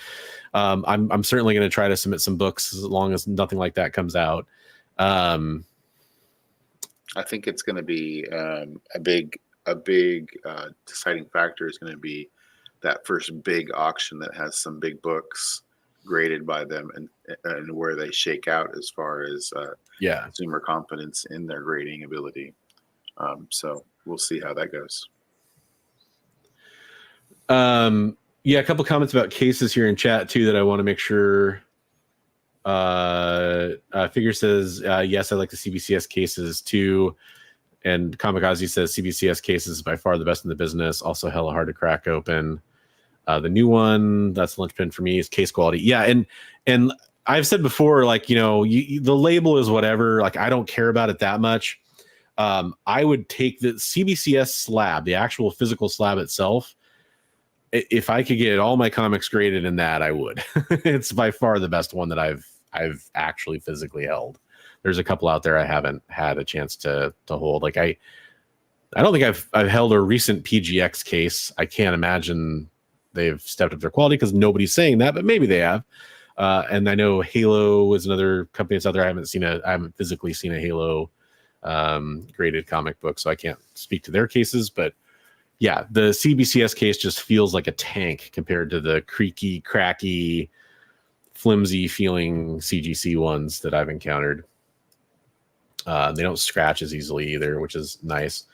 I'm certainly going to try to submit some books as long as nothing like that comes out. I think it's going to be a big deciding factor is going to be that first big auction that has some big books graded by them, and where they shake out as far as consumer confidence in their grading ability. So we'll see how that goes. A couple comments about cases here in chat too that I want to make sure. Figure says yes, I like the CBCS cases too, and Kamikaze says CBCS cases is by far the best in the business. Also, hella hard to crack open. The new one, that's the linchpin for me, is case quality. Yeah, and I've said before, like, the label is whatever. Like, I don't care about it that much. I would take the CBCS slab, the actual physical slab itself. If I could get all my comics graded in that, I would. It's by far the best one that I've actually physically held. There's a couple out there I haven't had a chance to hold. Like I don't think I've held a recent PGX case. I can't imagine they've stepped up their quality because nobody's saying that, but maybe they have. And I know Halo is another company that's out there. I haven't physically seen a Halo graded comic book, so I can't speak to their cases. But yeah, the CBCS case just feels like a tank compared to the creaky, cracky, flimsy feeling CGC ones that I've encountered. They don't scratch as easily either, which is nice.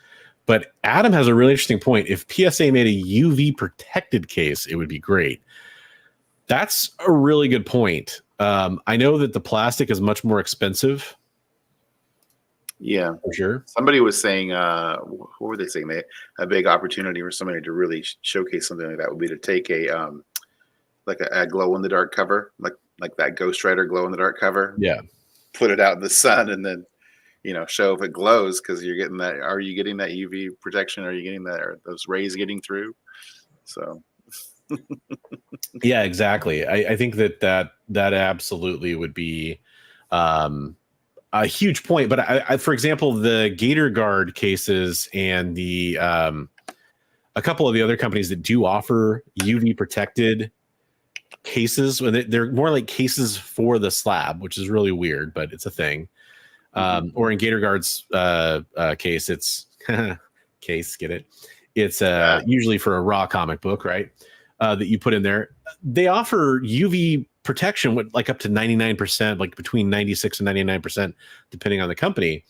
But Adam has a really interesting point. If PSA made a UV protected case, it would be great. That's a really good point. I know that the plastic is much more expensive. Yeah, for sure. Somebody was saying, what were they saying? A big opportunity for somebody to really showcase something like that would be to take a glow in the dark cover, like that Ghost Rider glow in the dark cover. Yeah, put it out in the sun and then show if it glows, because you're getting that. Are you getting that UV protection? Are you getting that? Are those rays getting through? So. Yeah, exactly. I think that absolutely would be a huge point. But I for example, the Gator Guard cases and the a couple of the other companies that do offer UV protected cases, they're more like cases for the slab, which is really weird, but it's a thing. Or in Gator Guard's case, it's case, get it? It's usually for a raw comic book, right? That you put in there. They offer UV protection with like up to 99%, like between 96 and 99%, depending on the company.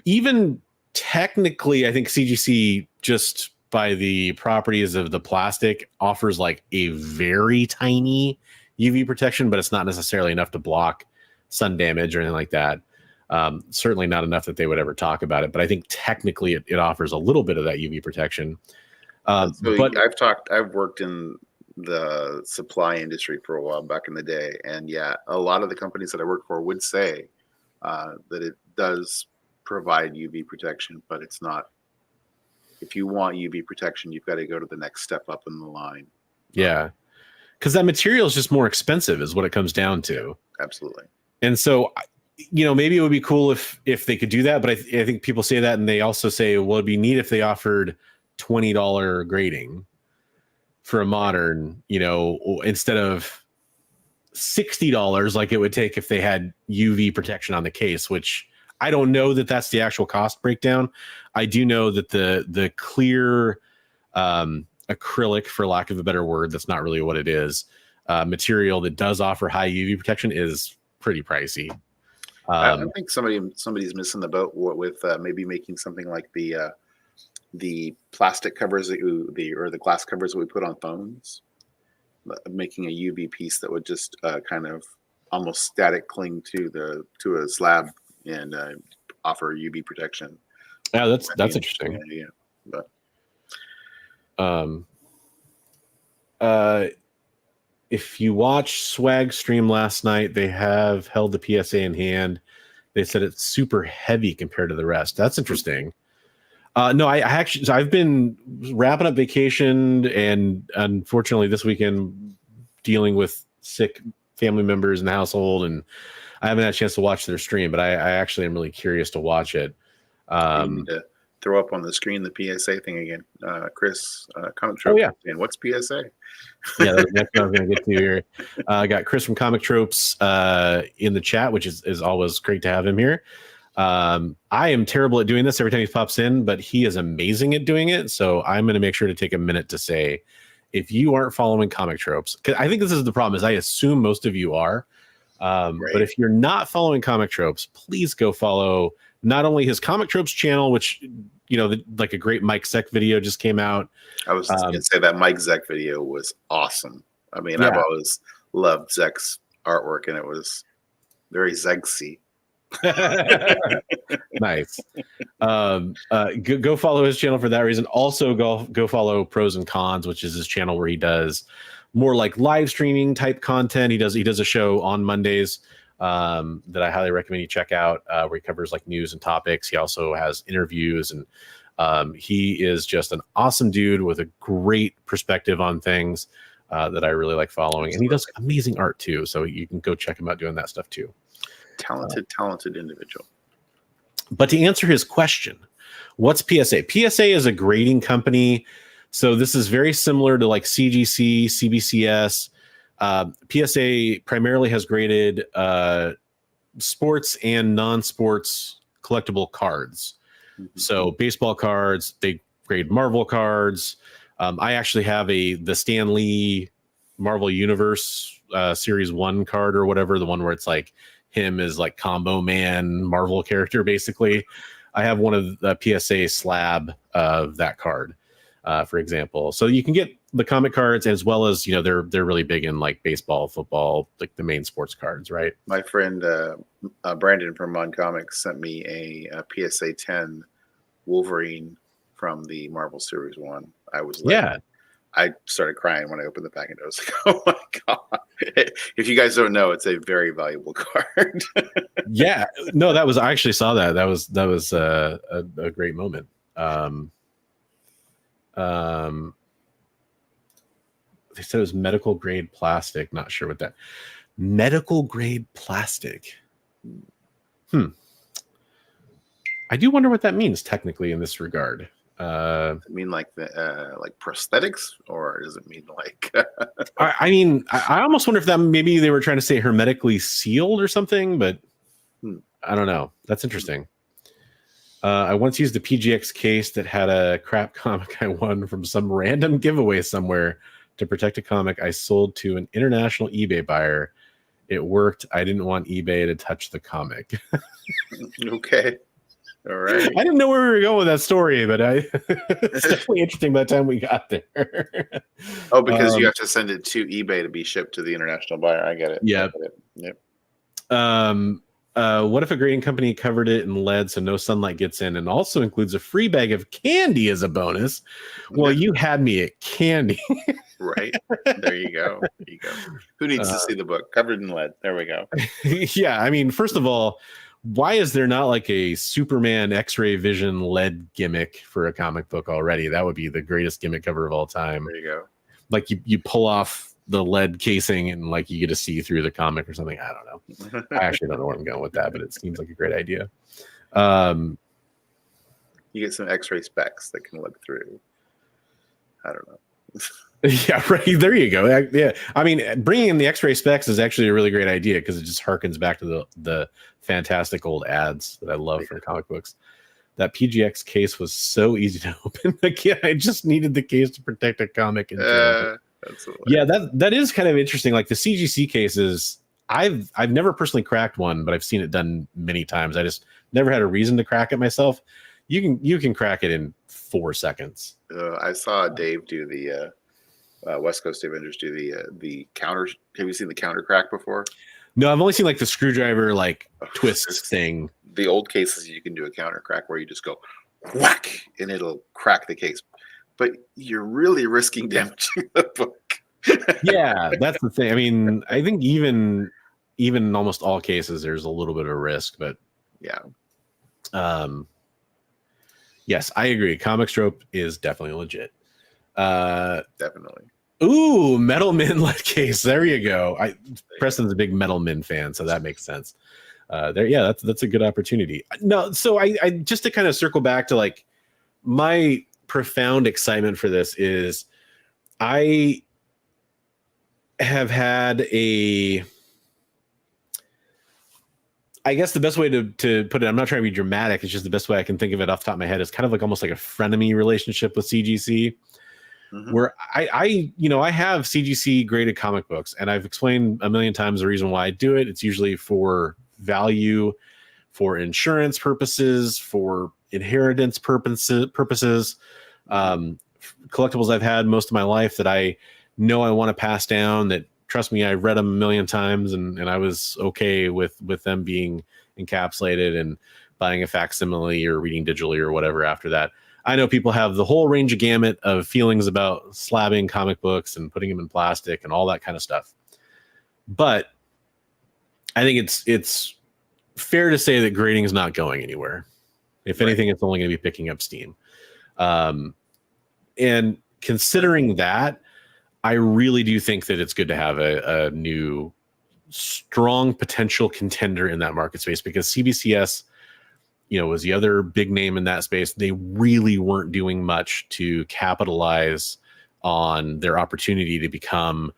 Even technically, I think CGC, just by the properties of the plastic, offers like a very tiny UV protection, but it's not necessarily enough to block sun damage or anything like that. Certainly not enough that they would ever talk about it, but I think technically it offers a little bit of that UV protection. But I've worked in the supply industry for a while back in the day, and a lot of the companies that I work for would say that it does provide UV protection, but it's not. If you want UV protection, you've got to go to the next step up in the line. Yeah, because that material is just more expensive, is what it comes down to. Absolutely. And so, maybe it would be cool if they could do that. But I think people say that, and they also say, well, it'd be neat if they offered $20 grading for a modern, instead of $60 like it would take if they had UV protection on the case, which I don't know that that's the actual cost breakdown. I do know that the clear acrylic, for lack of a better word, that's not really what it is, material that does offer high UV protection is pretty pricey. I think somebody's missing the boat with maybe making something like the plastic covers or the glass covers that we put on phones, making a UV piece that would just kind of almost static cling to a slab and offer UV protection. Yeah, that's interesting. Yeah, but if you watch Swag stream last night, they have held the PSA in hand. They said it's super heavy compared to the rest. That's interesting. No, I actually, so I've been wrapping up vacation, and unfortunately this weekend dealing with sick family members in the household, and I haven't had a chance to watch their stream, but I actually am really curious to watch it. You need to throw up on the screen the PSA thing again. Chris, Comic Oh, Tropes. yeah. And what's PSA? Yeah, that's what I was going to get to here. I got Chris from Comic Tropes in the chat, which is always great to have him here. I am terrible at doing this every time he pops in, but he is amazing at doing it. So I'm going to make sure to take a minute to say, if you aren't following Comic Tropes, because I think this is the problem, is I assume most of you are. Right. But if you're not following Comic Tropes, please go follow not only his Comic Tropes channel, which, like a great Mike Zeck video just came out. I was going to say that Mike Zeck video was awesome. I mean, Yeah. I've always loved Zeck's artwork, and it was very Zegsy. Nice. Go follow his channel for that reason. Also, go follow Pros and Cons, which is his channel where he does more like live streaming type content. He does a show on Mondays that I highly recommend you check out, where he covers like news and topics. He also has interviews, and he is just an awesome dude with a great perspective on things that I really like following. And he does amazing art too, so you can go check him out doing that stuff too. Talented individual. But to answer his question, what's PSA? PSA is a grading company. So this is very similar to like CGC, CBCS. PSA primarily has graded sports and non-sports collectible cards. Mm-hmm. So baseball cards, they grade Marvel cards. I actually have the Stan Lee Marvel Universe Series 1 card or whatever, the one where it's like him as like Combo Man Marvel character, basically. I have one of the PSA slab of that card, for example. So you can get the comic cards, as well as, they're really big in like baseball, football, like the main sports cards, right? My friend Brandon from Mon Comics sent me a PSA 10 Wolverine from the Marvel Series 1. I was like, yeah. I started crying when I opened the package. I was like, oh my God. If you guys don't know, it's a very valuable card. Yeah. No, I actually saw that. That was a great moment. They said it was medical grade plastic. Not sure what that medical grade plastic. I do wonder what that means technically in this regard. Does it mean like the like prosthetics, or does it mean like? I mean, I almost wonder if that maybe they were trying to say hermetically sealed or something, but I don't know. That's interesting. I once used a PGX case that had a crap comic I won from some random giveaway somewhere to protect a comic I sold to an international eBay buyer. It worked. I didn't want eBay to touch the comic. Okay. All right. I didn't know where we were going with that story, but it's definitely interesting by the time we got there. Oh, because you have to send it to eBay to be shipped to the international buyer. I get it. Yep. Yep. What if a grading company covered it in lead so no sunlight gets in, and also includes a free bag of candy as a bonus? Well, you had me at candy. Right. There you go. Who needs to see the book? Covered in lead. There we go. Yeah. I mean, first of all, why is there not like a Superman X-ray vision lead gimmick for a comic book already? That would be the greatest gimmick cover of all time. There you go. Like you pull off the lead casing and like you get to see through the comic or something. I don't know. I actually don't know where I'm going with that, but it seems like a great idea. You get some X-ray specs that can look through. I don't know. Yeah, right. There you go. Yeah, I mean, bringing in the X-ray specs is actually a really great idea because it just harkens back to the fantastic old ads that I love from comic books. That PGX case was so easy to open. Again, I just needed the case to protect a comic. Yeah, that is kind of interesting. Like the CGC cases, I've never personally cracked one, but I've seen it done many times. I just never had a reason to crack it myself. You can crack it in 4 seconds. I saw Dave do the West Coast Avengers do the counter. Have you seen the counter crack before? No, I've only seen like the screwdriver twist thing. The old cases, you can do a counter crack where you just go whack and it'll crack the case, but you're really risking damaging the book. Yeah, that's the thing. I mean, I think even in almost all cases, there's a little bit of risk, but yeah. Yes, I agree. Comic Trope is definitely legit. Definitely. Ooh, Metal Min case. There you go. Preston's a big Metal Min fan, so that makes sense. That's a good opportunity. No, so I just to kind of circle back to like my profound excitement for this is I have had I guess the best way to put it, I'm not trying to be dramatic, it's just the best way I can think of it off the top of my head, is kind of like almost like a frenemy relationship with CGC. Mm-hmm. Where I have CGC graded comic books, and I've explained a million times the reason why I do it. It's usually for value, for insurance purposes, for inheritance purposes. Collectibles I've had most of my life that I know I want to pass down, that, trust me, I've read them a million times, and I was okay with them being encapsulated and buying a facsimile or reading digitally or whatever after that. I know people have the whole range of gamut of feelings about slabbing comic books and putting them in plastic and all that kind of stuff. But I think it's fair to say that grading is not going anywhere. If anything, it's only going to be picking up steam. And considering that, I really do think that it's good to have a new strong potential contender in that market space, because CBCS, was the other big name in that space. They really weren't doing much to capitalize on their opportunity to become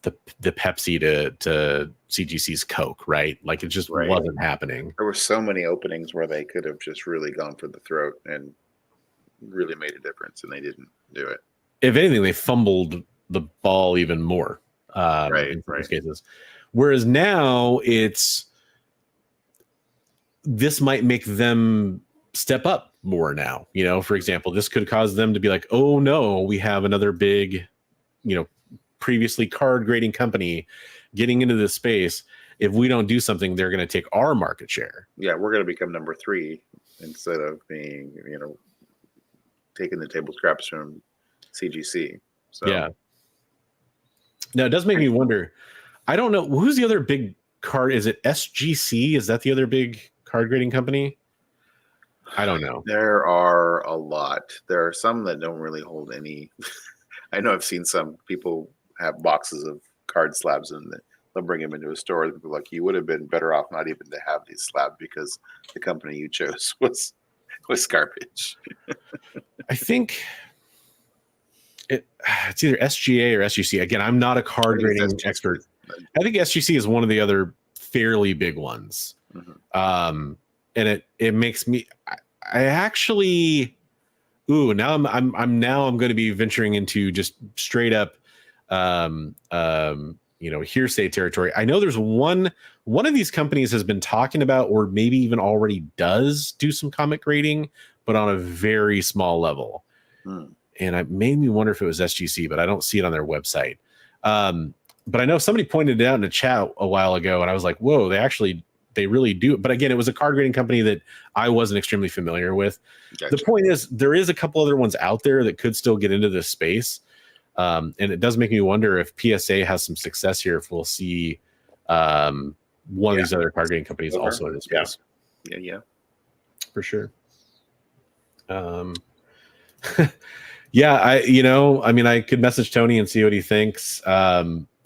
the Pepsi to CGC's Coke, right? Like, it just wasn't happening. There were so many openings where they could have just really gone for the throat and really made a difference, and they didn't do it. If anything, they fumbled the ball even more in most cases. Whereas now this might make them step up more now. For example, this could cause them to be like, oh no, we have another big, previously card grading company getting into this space. If we don't do something, they're going to take our market share. Yeah, we're going to become number 3 instead of being, taking the table scraps from CGC. So yeah. Now, it does make me wonder. I don't know, who's the other big card? Is it SGC? Is that the other big card grading company? I don't know. There are a lot. There are some that don't really hold any. I know I've seen some people have boxes of card slabs, and they'll bring them into a store. People are like, you would have been better off not even to have these slabs, because the company you chose was garbage. I think it's either SGA or SGC. Again, I'm not a card grading expert. I think SGC is one of the other fairly big ones. Mm-hmm. And it makes me, I actually, now I'm going to be venturing into just straight up, hearsay territory. I know there's one of these companies has been talking about, or maybe even already does do some comic grading, but on a very small level. And it made me wonder if it was SGC, but I don't see it on their website. But I know somebody pointed it out in a chat a while ago, and I was like, whoa, they really do. But again, it was a card grading company that I wasn't extremely familiar with. Gotcha. The point is, there is a couple other ones out there that could still get into this space. And it does make me wonder if PSA has some success here, if we'll see one of these other card grading companies also in this space. Yeah. For sure. I could message Tony and see what he thinks.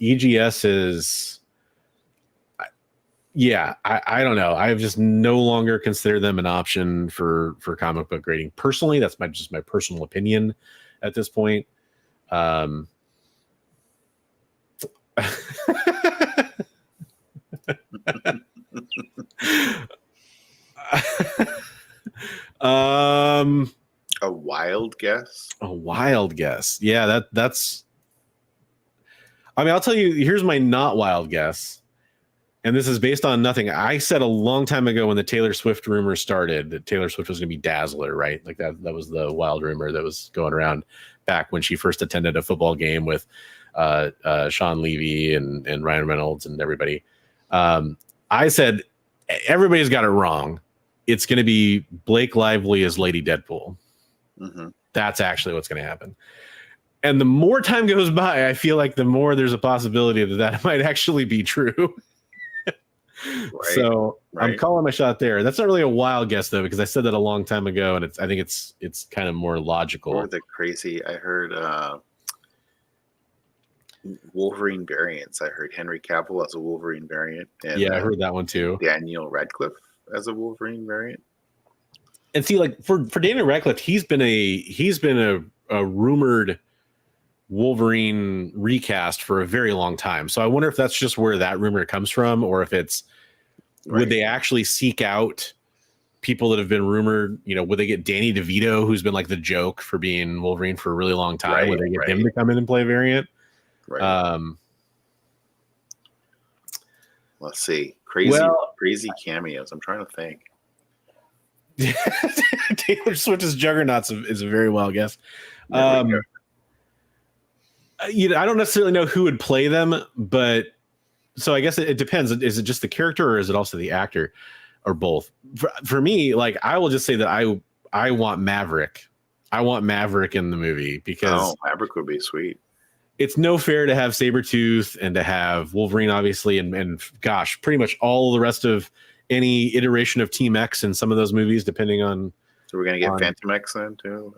EGS is, I don't know. I've just no longer considered them an option for comic book grading. Personally, that's just my personal opinion at this point. A wild guess. Yeah, that's. I mean, I'll tell you. Here's my not wild guess, and this is based on nothing. I said a long time ago when the Taylor Swift rumor started that Taylor Swift was going to be Dazzler, right? Like that was the wild rumor that was going around back when she first attended a football game with Sean Levy and Ryan Reynolds and everybody. I said everybody's got it wrong. It's going to be Blake Lively as Lady Deadpool. Mm-hmm. That's actually what's going to happen. And the more time goes by, I feel like the more there's a possibility that might actually be true. So I'm calling my shot there. That's not really a wild guess though, because I said that a long time ago, and I think it's kind of more logical. Or the crazy, I heard Wolverine variants. I heard Henry Cavill as a Wolverine variant. And, I heard that one too. Daniel Radcliffe as a Wolverine variant. And see, like for Daniel Radcliffe, he's been a rumored Wolverine recast for a very long time. So I wonder if that's just where that rumor comes from, or if it's would they actually seek out people that have been rumored? You know, would they get Danny DeVito, who's been like the joke for being Wolverine for a really long time? Would they get him to come in and play a variant? Let's see. Crazy cameos. I'm trying to think. Taylor Swift's Juggernauts is a very wild guess. I don't necessarily know who would play them, but so I guess it depends. Is it just the character, or is it also the actor, or both? For me, like I will just say that I want Maverick. I want Maverick in the movie because Maverick would be sweet. It's no fair to have Sabretooth and to have Wolverine, obviously, and gosh, pretty much all the rest of any iteration of Team X in some of those movies, depending on. So we're gonna get Phantom X then too.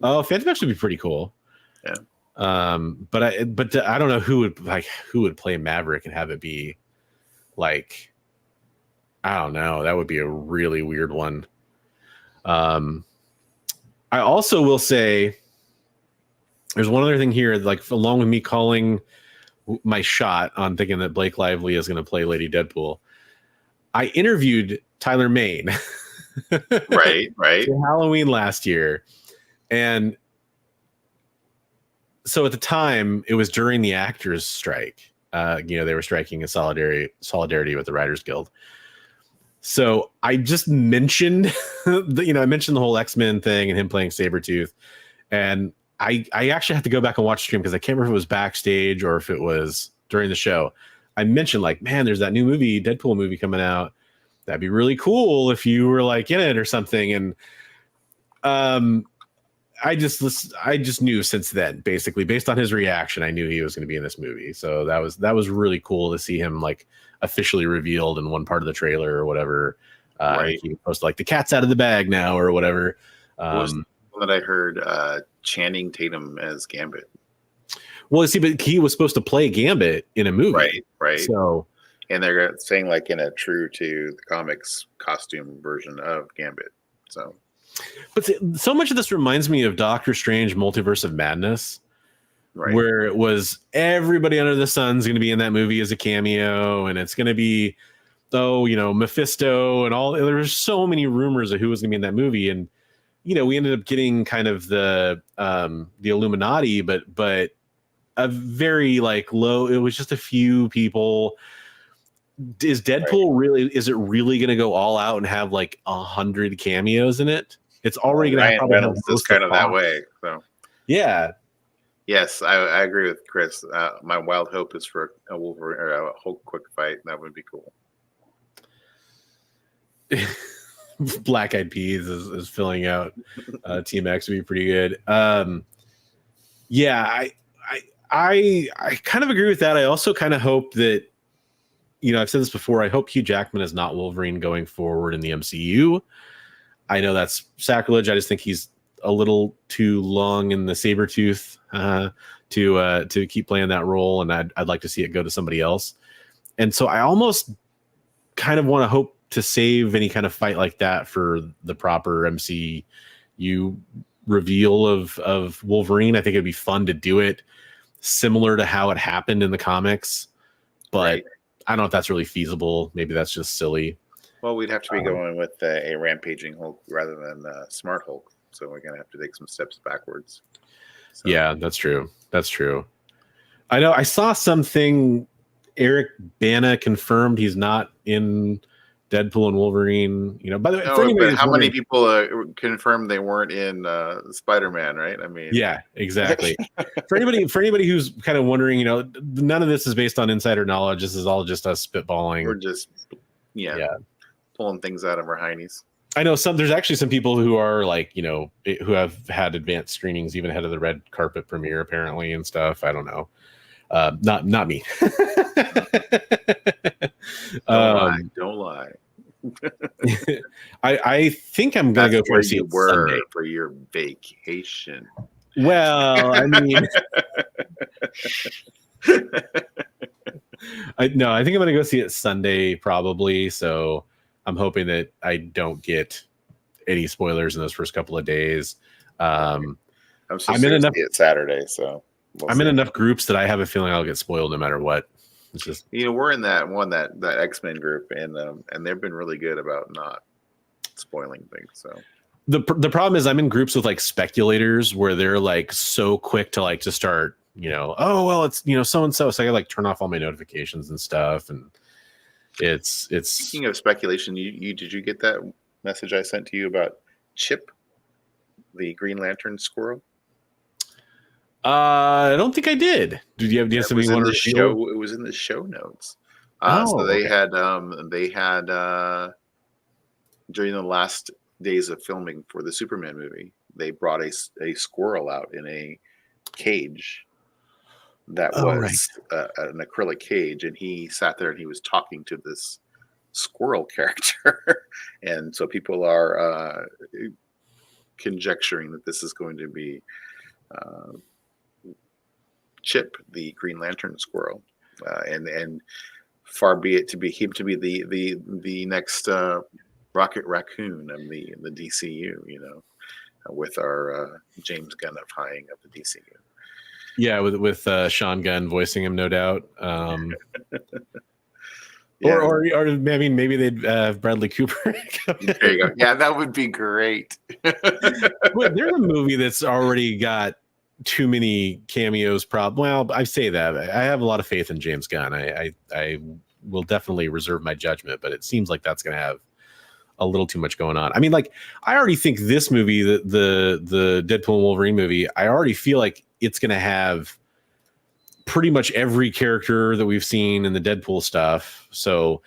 Oh, Phantom X would be pretty cool. Yeah. But I don't know who would play Maverick and have it be like, I don't know. That would be a really weird one. I also will say there's one other thing here, like along with me calling my shot on thinking that Blake Lively is going to play Lady Deadpool. I interviewed Tyler Mane right for Halloween last year. And so at the time, it was during the actors strike. They were striking in solidarity with the Writers Guild. So I just mentioned, I mentioned the whole X-Men thing and him playing Sabretooth. And I actually have to go back and watch the stream because I can't remember if it was backstage or if it was during the show. I mentioned like, man, there's that new movie, Deadpool movie coming out. That'd be really cool if you were like in it or something. And I just knew since then, basically based on his reaction, I knew he was going to be in this movie. So that was really cool to see him like officially revealed in one part of the trailer or whatever. He posted like the cat's out of the bag now or whatever. Was that I heard Channing Tatum as Gambit. Well, see, but he was supposed to play Gambit in a movie. Right. So, and they're saying like in a true to the comics costume version of Gambit. So, but so much of this reminds me of Doctor Strange Multiverse of Madness, where it was everybody under the sun's going to be in that movie as a cameo, and it's going to be, Mephisto and all. There's so many rumors of who was going to be in that movie, and we ended up getting kind of the Illuminati, but a very like low. It was just a few people. Is Deadpool is it really going to go all out and have like 100 cameos in it? It's already going to Ryan Reynolds is kind of that way. So yeah. Yes, I agree with Chris. My wild hope is for a Wolverine or a Hulk quick fight. That would be cool. Black Eyed Peas is filling out Team X would be pretty good. I kind of agree with that. I also kind of hope that, I've said this before. I hope Hugh Jackman is not Wolverine going forward in the MCU. I know that's sacrilege. I just think he's a little too long in the Sabretooth to keep playing that role, and I'd like to see it go to somebody else. And so I almost kind of want to hope to save any kind of fight like that for the proper MCU reveal of Wolverine. I think it'd be fun to do it similar to how it happened in the comics, but I don't know if that's really feasible. Maybe that's just silly. Well, we'd have to be going with a rampaging Hulk rather than Smart Hulk. So we're going to have to take some steps backwards. So. Yeah, that's true. That's true. I know I saw something. Eric Bana confirmed he's not in Deadpool and Wolverine. By the way, but how many people confirmed they weren't in Spider-Man, right? I mean, yeah, exactly. for anybody who's kind of wondering, none of this is based on insider knowledge. This is all just us spitballing. We're just pulling things out of our heinies. I know there's actually some people who are like, who have had advanced screenings even ahead of the red carpet premiere apparently and stuff. I don't know. Not me. Don't lie. I think I'm gonna go where see you it were Sunday. for your vacation. Well, I mean, I think I'm gonna go see it Sunday probably. So I'm hoping that I don't get any spoilers in those first couple of days. I'm in enough. See it Saturday, so I'm in enough groups that I have a feeling I'll get spoiled no matter what. It's just we're in that X-Men group, and they've been really good about not spoiling things. So the problem is I'm in groups with like speculators where they're like so quick to like to start, oh well, it's so and so, so I gotta like turn off all my notifications and stuff, and it's speaking of speculation, did you get that message I sent to you about Chip, the Green Lantern squirrel? I don't think I did. Did you have something you want to show? It was in the show notes. So they had during the last days of filming for the Superman movie, they brought a squirrel out in a cage that was an acrylic cage, and he sat there and he was talking to this squirrel character, and so people are conjecturing that this is going to be Chip, the Green Lantern squirrel, and far be it to be him to be the next Rocket Raccoon of the DCU, with our James Gunn of high up the DCU. Yeah, with Sean Gunn voicing him, no doubt. Yeah. Or I mean, maybe they'd have Bradley Cooper. There you go. Yeah, that would be great. But there's a movie that's already got too many cameos. Well, I say that I have a lot of faith in James Gunn. I will definitely reserve my judgment, but it seems like that's going to have a little too much going on. I mean, like, I already think this movie, the Deadpool and Wolverine movie, I already feel like it's going to have pretty much every character that we've seen in the Deadpool stuff. So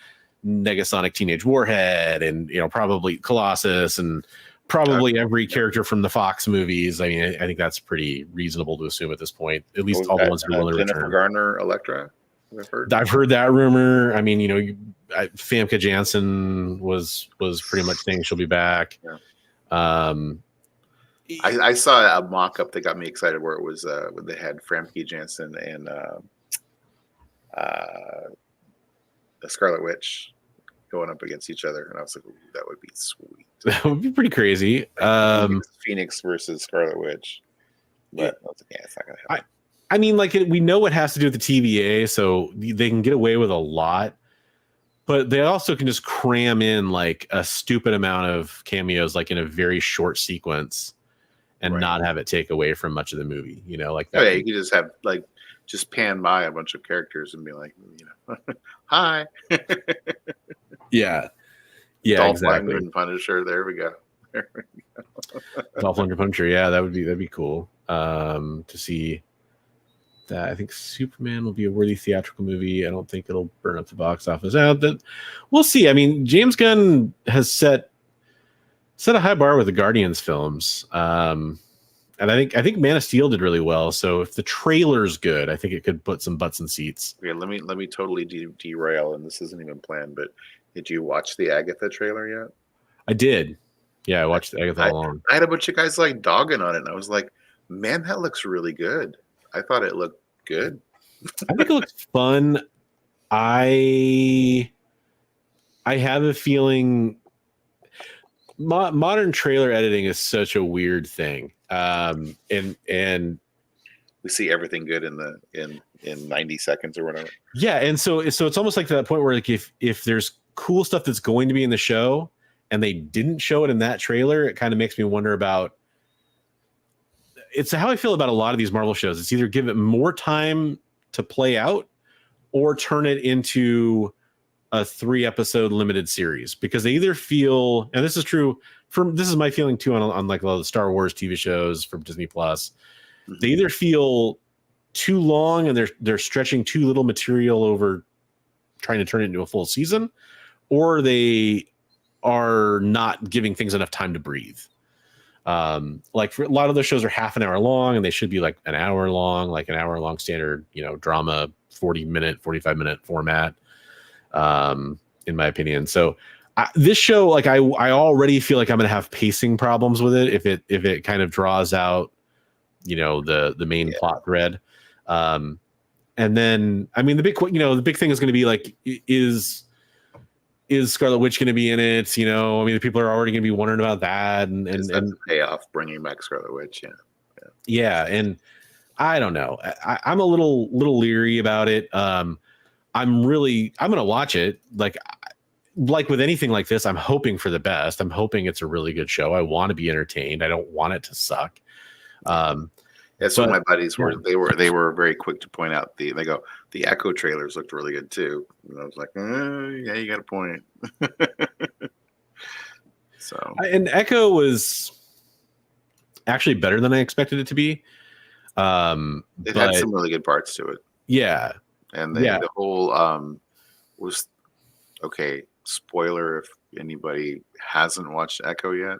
Negasonic Teenage Warhead, and probably Colossus, and probably every character from the Fox movies. I mean, I think that's pretty reasonable to assume at this point. At least all the ones that are willing to Jennifer return. Garner, Elektra. I've heard that rumor. I mean, Famke Janssen was pretty much saying she'll be back. Yeah. I saw a mock-up that got me excited where it was when they had Famke Janssen and the Scarlet Witch going up against each other, and I was like, ooh, that would be sweet. That would be pretty crazy. Phoenix versus Scarlet Witch. But I was like, yeah, it's not gonna happen. I mean, like, we know it has to do with the TVA, so they can get away with a lot, but they also can just cram in like a stupid amount of cameos, like in a very short sequence, and not have it take away from much of the movie. Like that. Oh, yeah, you can just have just pan by a bunch of characters and be like, hi. Yeah, Dolph exactly. Lundgren Punisher. There we go. Dolph Lundgren Punisher. Yeah, that'd be cool to see. That I think Superman will be a worthy theatrical movie. I don't think it'll burn up the box office. We'll see. I mean, James Gunn has set a high bar with the Guardians films, and I think Man of Steel did really well. So if the trailer's good, I think it could put some butts in seats. Okay, let me totally derail, and this isn't even planned. But did you watch the Agatha trailer yet? I did. Yeah, I watched the Agatha all along. I had a bunch of guys like dogging on it, and I was like, man, that looks really good. I thought it looked good. I think it looks fun. I have a feeling modern trailer editing is such a weird thing. And we see everything good in 90 seconds or whatever. Yeah, and so it's almost like that point where, like, if there's cool stuff that's going to be in the show and they didn't show it in that trailer, it kind of makes me wonder about. It's how I feel about a lot of these Marvel shows. It's either give it more time to play out or turn it into a 3-episode limited series, because they either feel, and this is true this is my feeling too on like a lot of the Star Wars TV shows from Disney Plus. Mm-hmm. They either feel too long and they're stretching too little material over trying to turn it into a full season, or they are not giving things enough time to breathe. Like for a lot of those shows are half an hour long, and they should be like an hour long, standard, drama, 40-minute, 45-minute format, in my opinion. So this show, like I already feel like I'm going to have pacing problems with it if it kind of draws out, the main plot thread. And then, I mean, the big thing is going to be like, is Scarlet Witch going to be in it? I mean, the people are already going to be wondering about that, and that's the payoff bringing back Scarlet Witch. Yeah. And I don't know. I'm a little leery about it. I'm going to watch it. Like with anything like this, I'm hoping for the best. I'm hoping it's a really good show. I want to be entertained. I don't want it to suck. Some of my buddies were very quick to point out the Echo trailers looked really good too. And I was like, yeah, you got a point. And Echo was actually better than I expected it to be. It had some really good parts to it. Yeah. And the whole was okay. Spoiler if anybody hasn't watched Echo yet,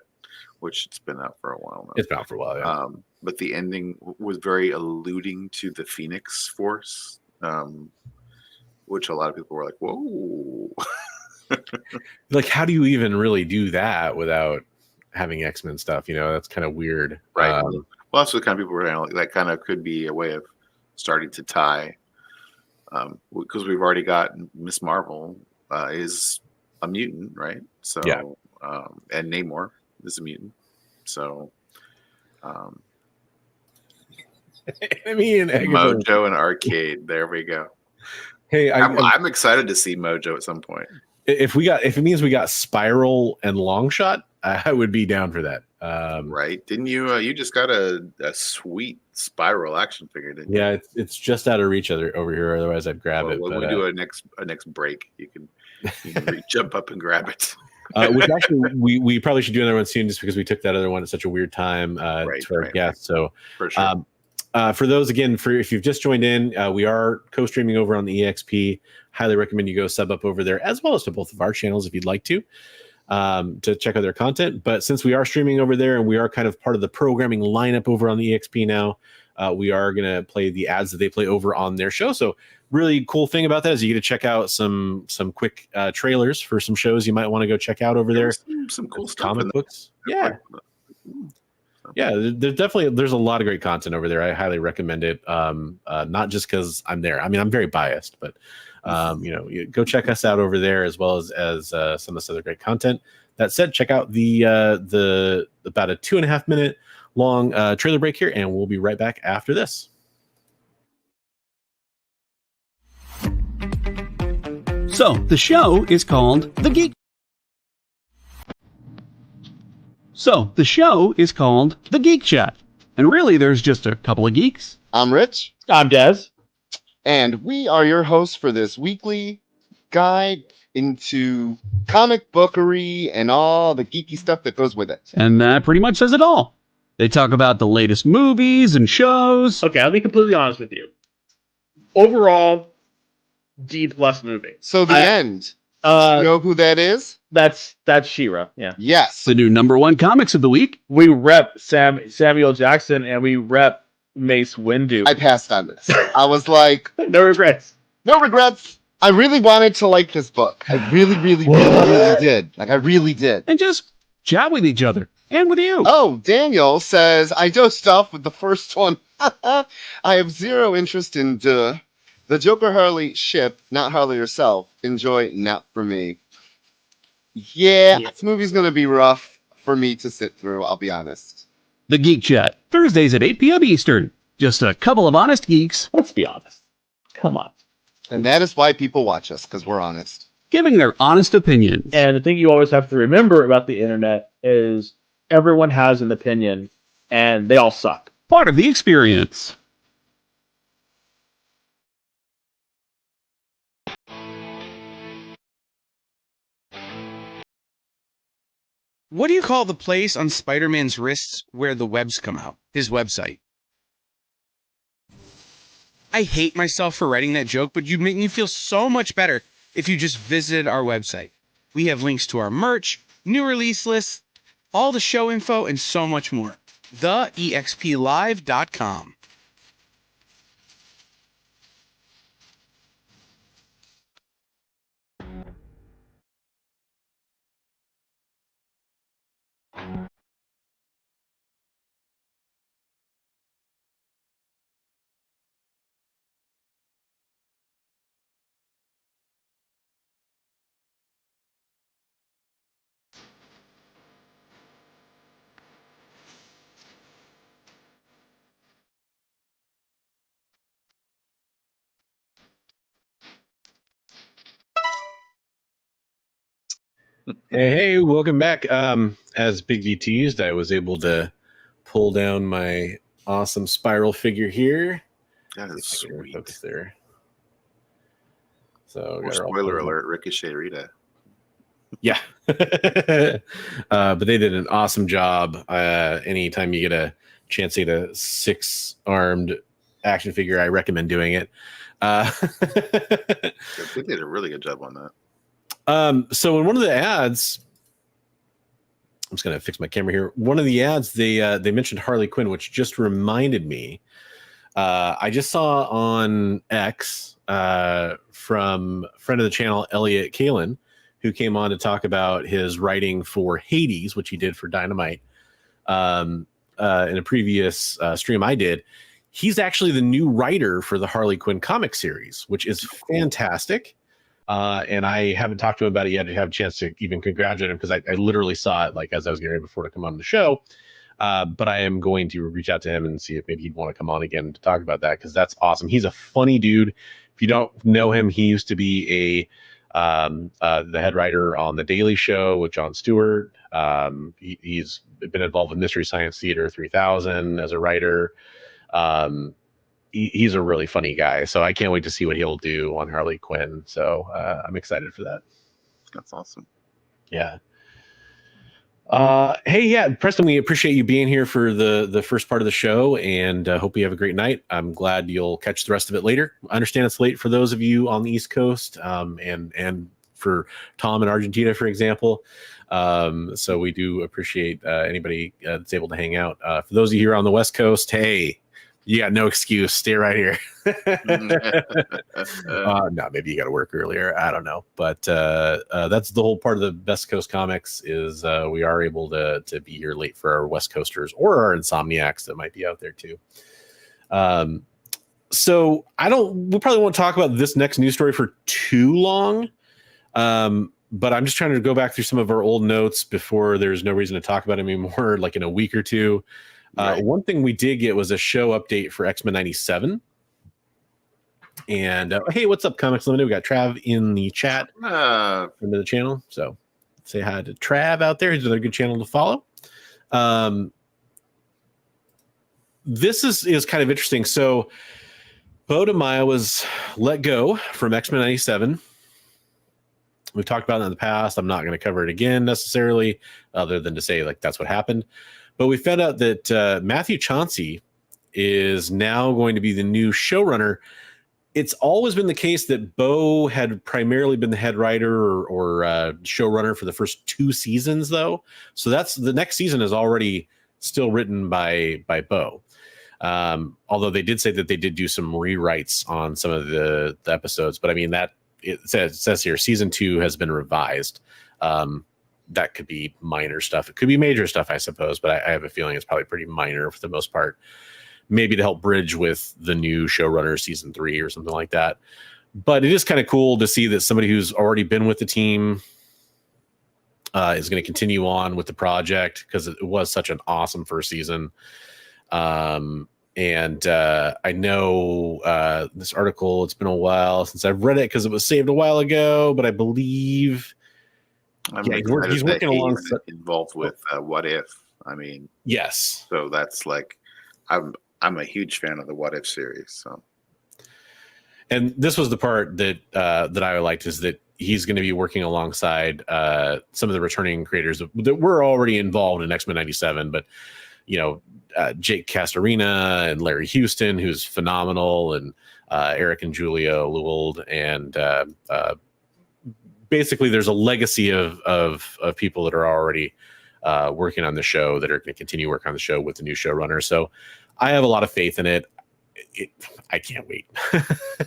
which it's been out for a while now. It's been out for a while, yeah. But the ending was very alluding to the Phoenix Force, which a lot of people were like, whoa. Like, how do you even really do that without having X-Men stuff? That's kind of weird. Right. Well, that's what kind of people were saying. Like, that kind of could be a way of starting to tie, because we've already got Miss Marvel is a mutant, right? So, yeah. And Namor is a mutant. So, I mean, Mojo and Arcade. There we go. Hey, I'm excited to see Mojo at some point. If it means we got Spiral and Longshot, I would be down for that. Right? Didn't you? You just got a sweet Spiral action figure, didn't you? Yeah, it's just out of reach over here. Otherwise, I'd grab it. When we do a next break, you can jump up and grab it. Which actually we probably should do another one soon, just because we took that other one at such a weird time to our guests. So for sure. For those, again, if you've just joined in, we are co-streaming over on the EXP. Highly recommend you go sub up over there, as well as to both of our channels if you'd like to check out their content. But since we are streaming over there and we are kind of part of the programming lineup over on the EXP now, we are going to play the ads that they play over on their show. So really cool thing about that is you get to check out some quick trailers for some shows you might want to go check out over there. Some cool stuff. Comic books. Yeah. Yeah, there's a lot of great content over there. I highly recommend it. Not just because I'm there. I mean, I'm very biased, but you go check us out over there, as well as some of this other great content. That said, check out the about a 2.5 minute long trailer break here, and we'll be right back after this. So the show is called The Geek. So the show is called The Geek Chat, and really there's just a couple of geeks. I'm Rich. I'm Des. And we are your hosts for this weekly guide into comic bookery and all the geeky stuff that goes with it. And that pretty much says it all. They talk about the latest movies and shows. Okay, I'll be completely honest with you. Overall, D+ movie. So the end. You know who that is? That's She-Ra. Yeah. Yes. The new #1 comics of the week. We rep Samuel Jackson and we rep Mace Windu. I passed on this. I was like, no regrets. No regrets. I really wanted to like this book. I really did. Like, I really did. And just chat with each other. And with you. Oh, Daniel says, I dosed off with the first one. I have zero interest in the Joker Harley ship, not Harley herself. Enjoy, not for me. Yeah, this movie's going to be rough for me to sit through, I'll be honest. The Geek Chat, Thursdays at 8 p.m. Eastern. Just a couple of honest geeks. Let's be honest. Come on. And that is why people watch us, because we're honest. Giving their honest opinions. And the thing you always have to remember about the internet is everyone has an opinion, and they all suck. Part of the experience. What do you call the place on Spider-Man's wrists where the webs come out? His website. I hate myself for writing that joke, but you'd make me feel so much better if you just visited our website. We have links to our merch, new release lists, all the show info, and so much more. TheEXPLive.com. Hey, welcome back. As Bigby teased, I was able to pull down my awesome spiral figure here. That is sweet. Focus there. So, spoiler alert: Ricochet Rita. Yeah, but they did an awesome job. Anytime you get a chance to get a 6-armed action figure, I recommend doing it. They did a really good job on that. So in one of the ads, I'm just gonna fix my camera here. One of the ads, they mentioned Harley Quinn, which just reminded me. I just saw on X from friend of the channel Elliot Kalin, who came on to talk about his writing for Hades, which he did for Dynamite in a previous stream I did. He's actually the new writer for the Harley Quinn comic series, which is fantastic. And I haven't talked to him about it yet to have a chance to even congratulate him, because I literally saw it like as I was getting ready before to come on the show. But I am going to reach out to him and see if maybe he'd want to come on again to talk about that, because that's awesome. He's a funny dude. If you don't know him, he used to be the head writer on The Daily Show with Jon Stewart. He's been involved with Mystery Science Theater 3000 as a writer. He's a really funny guy, so I can't wait to see what he'll do on Harley Quinn. So I'm excited for that. That's awesome. Yeah. Hey, yeah, Preston, we appreciate you being here for the first part of the show, and hope you have a great night. I'm glad you'll catch the rest of it later. I understand it's late for those of you on the East Coast, and for Tom in Argentina, for example. So we do appreciate anybody that's able to hang out. For those of you here on the West Coast, hey, you got no excuse. Stay right here. No, maybe you got to work earlier. I don't know. But that's the whole part of the West Coast Comics is we are able to be here late for our West Coasters or our Insomniacs that might be out there too. So we probably won't talk about this next news story for too long. But I'm just trying to go back through some of our old notes before there's no reason to talk about it anymore, like in a week or two. Right. One thing we did get was a show update for X-Men 97. And hey, what's up, Comics Limited? We got Trav in the chat from the channel. So say hi to Trav out there. He's another good channel to follow. This is kind of interesting. So Bo DeMaio was let go from X-Men 97. We've talked about it in the past. I'm not going to cover it again necessarily, other than to say like that's what happened. But we found out that Matthew Chauncey is now going to be the new showrunner. It's always been the case that Bo had primarily been the head writer or showrunner for the first 2 seasons, though. So that's the next season is already still written by Bo. Although they did say that they did do some rewrites on some of the episodes. But I mean, that it says here, season 2 has been revised. That could be minor stuff. It could be major stuff, I suppose, but I have a feeling it's probably pretty minor for the most part. Maybe to help bridge with the new showrunner season 3 or something like that. But it is kind of cool to see that somebody who's already been with the team is going to continue on with the project, because it was such an awesome first season. And I know this article, it's been a while since I've read it because it was saved a while ago, but I believe he's working alongside, involved with What If. I mean, yes. So that's like, I'm a huge fan of the What If series. So, and this was the part that I liked, is that he's going to be working alongside some of the returning creators that were already involved in X-Men 97, but Jake Castorina and Larry Houston, who's phenomenal, and Eric and Julia Lewald, and basically there's a legacy of people that are already working on the show that are going to continue work on the show with the new showrunner. So I have a lot of faith in it. I can't wait.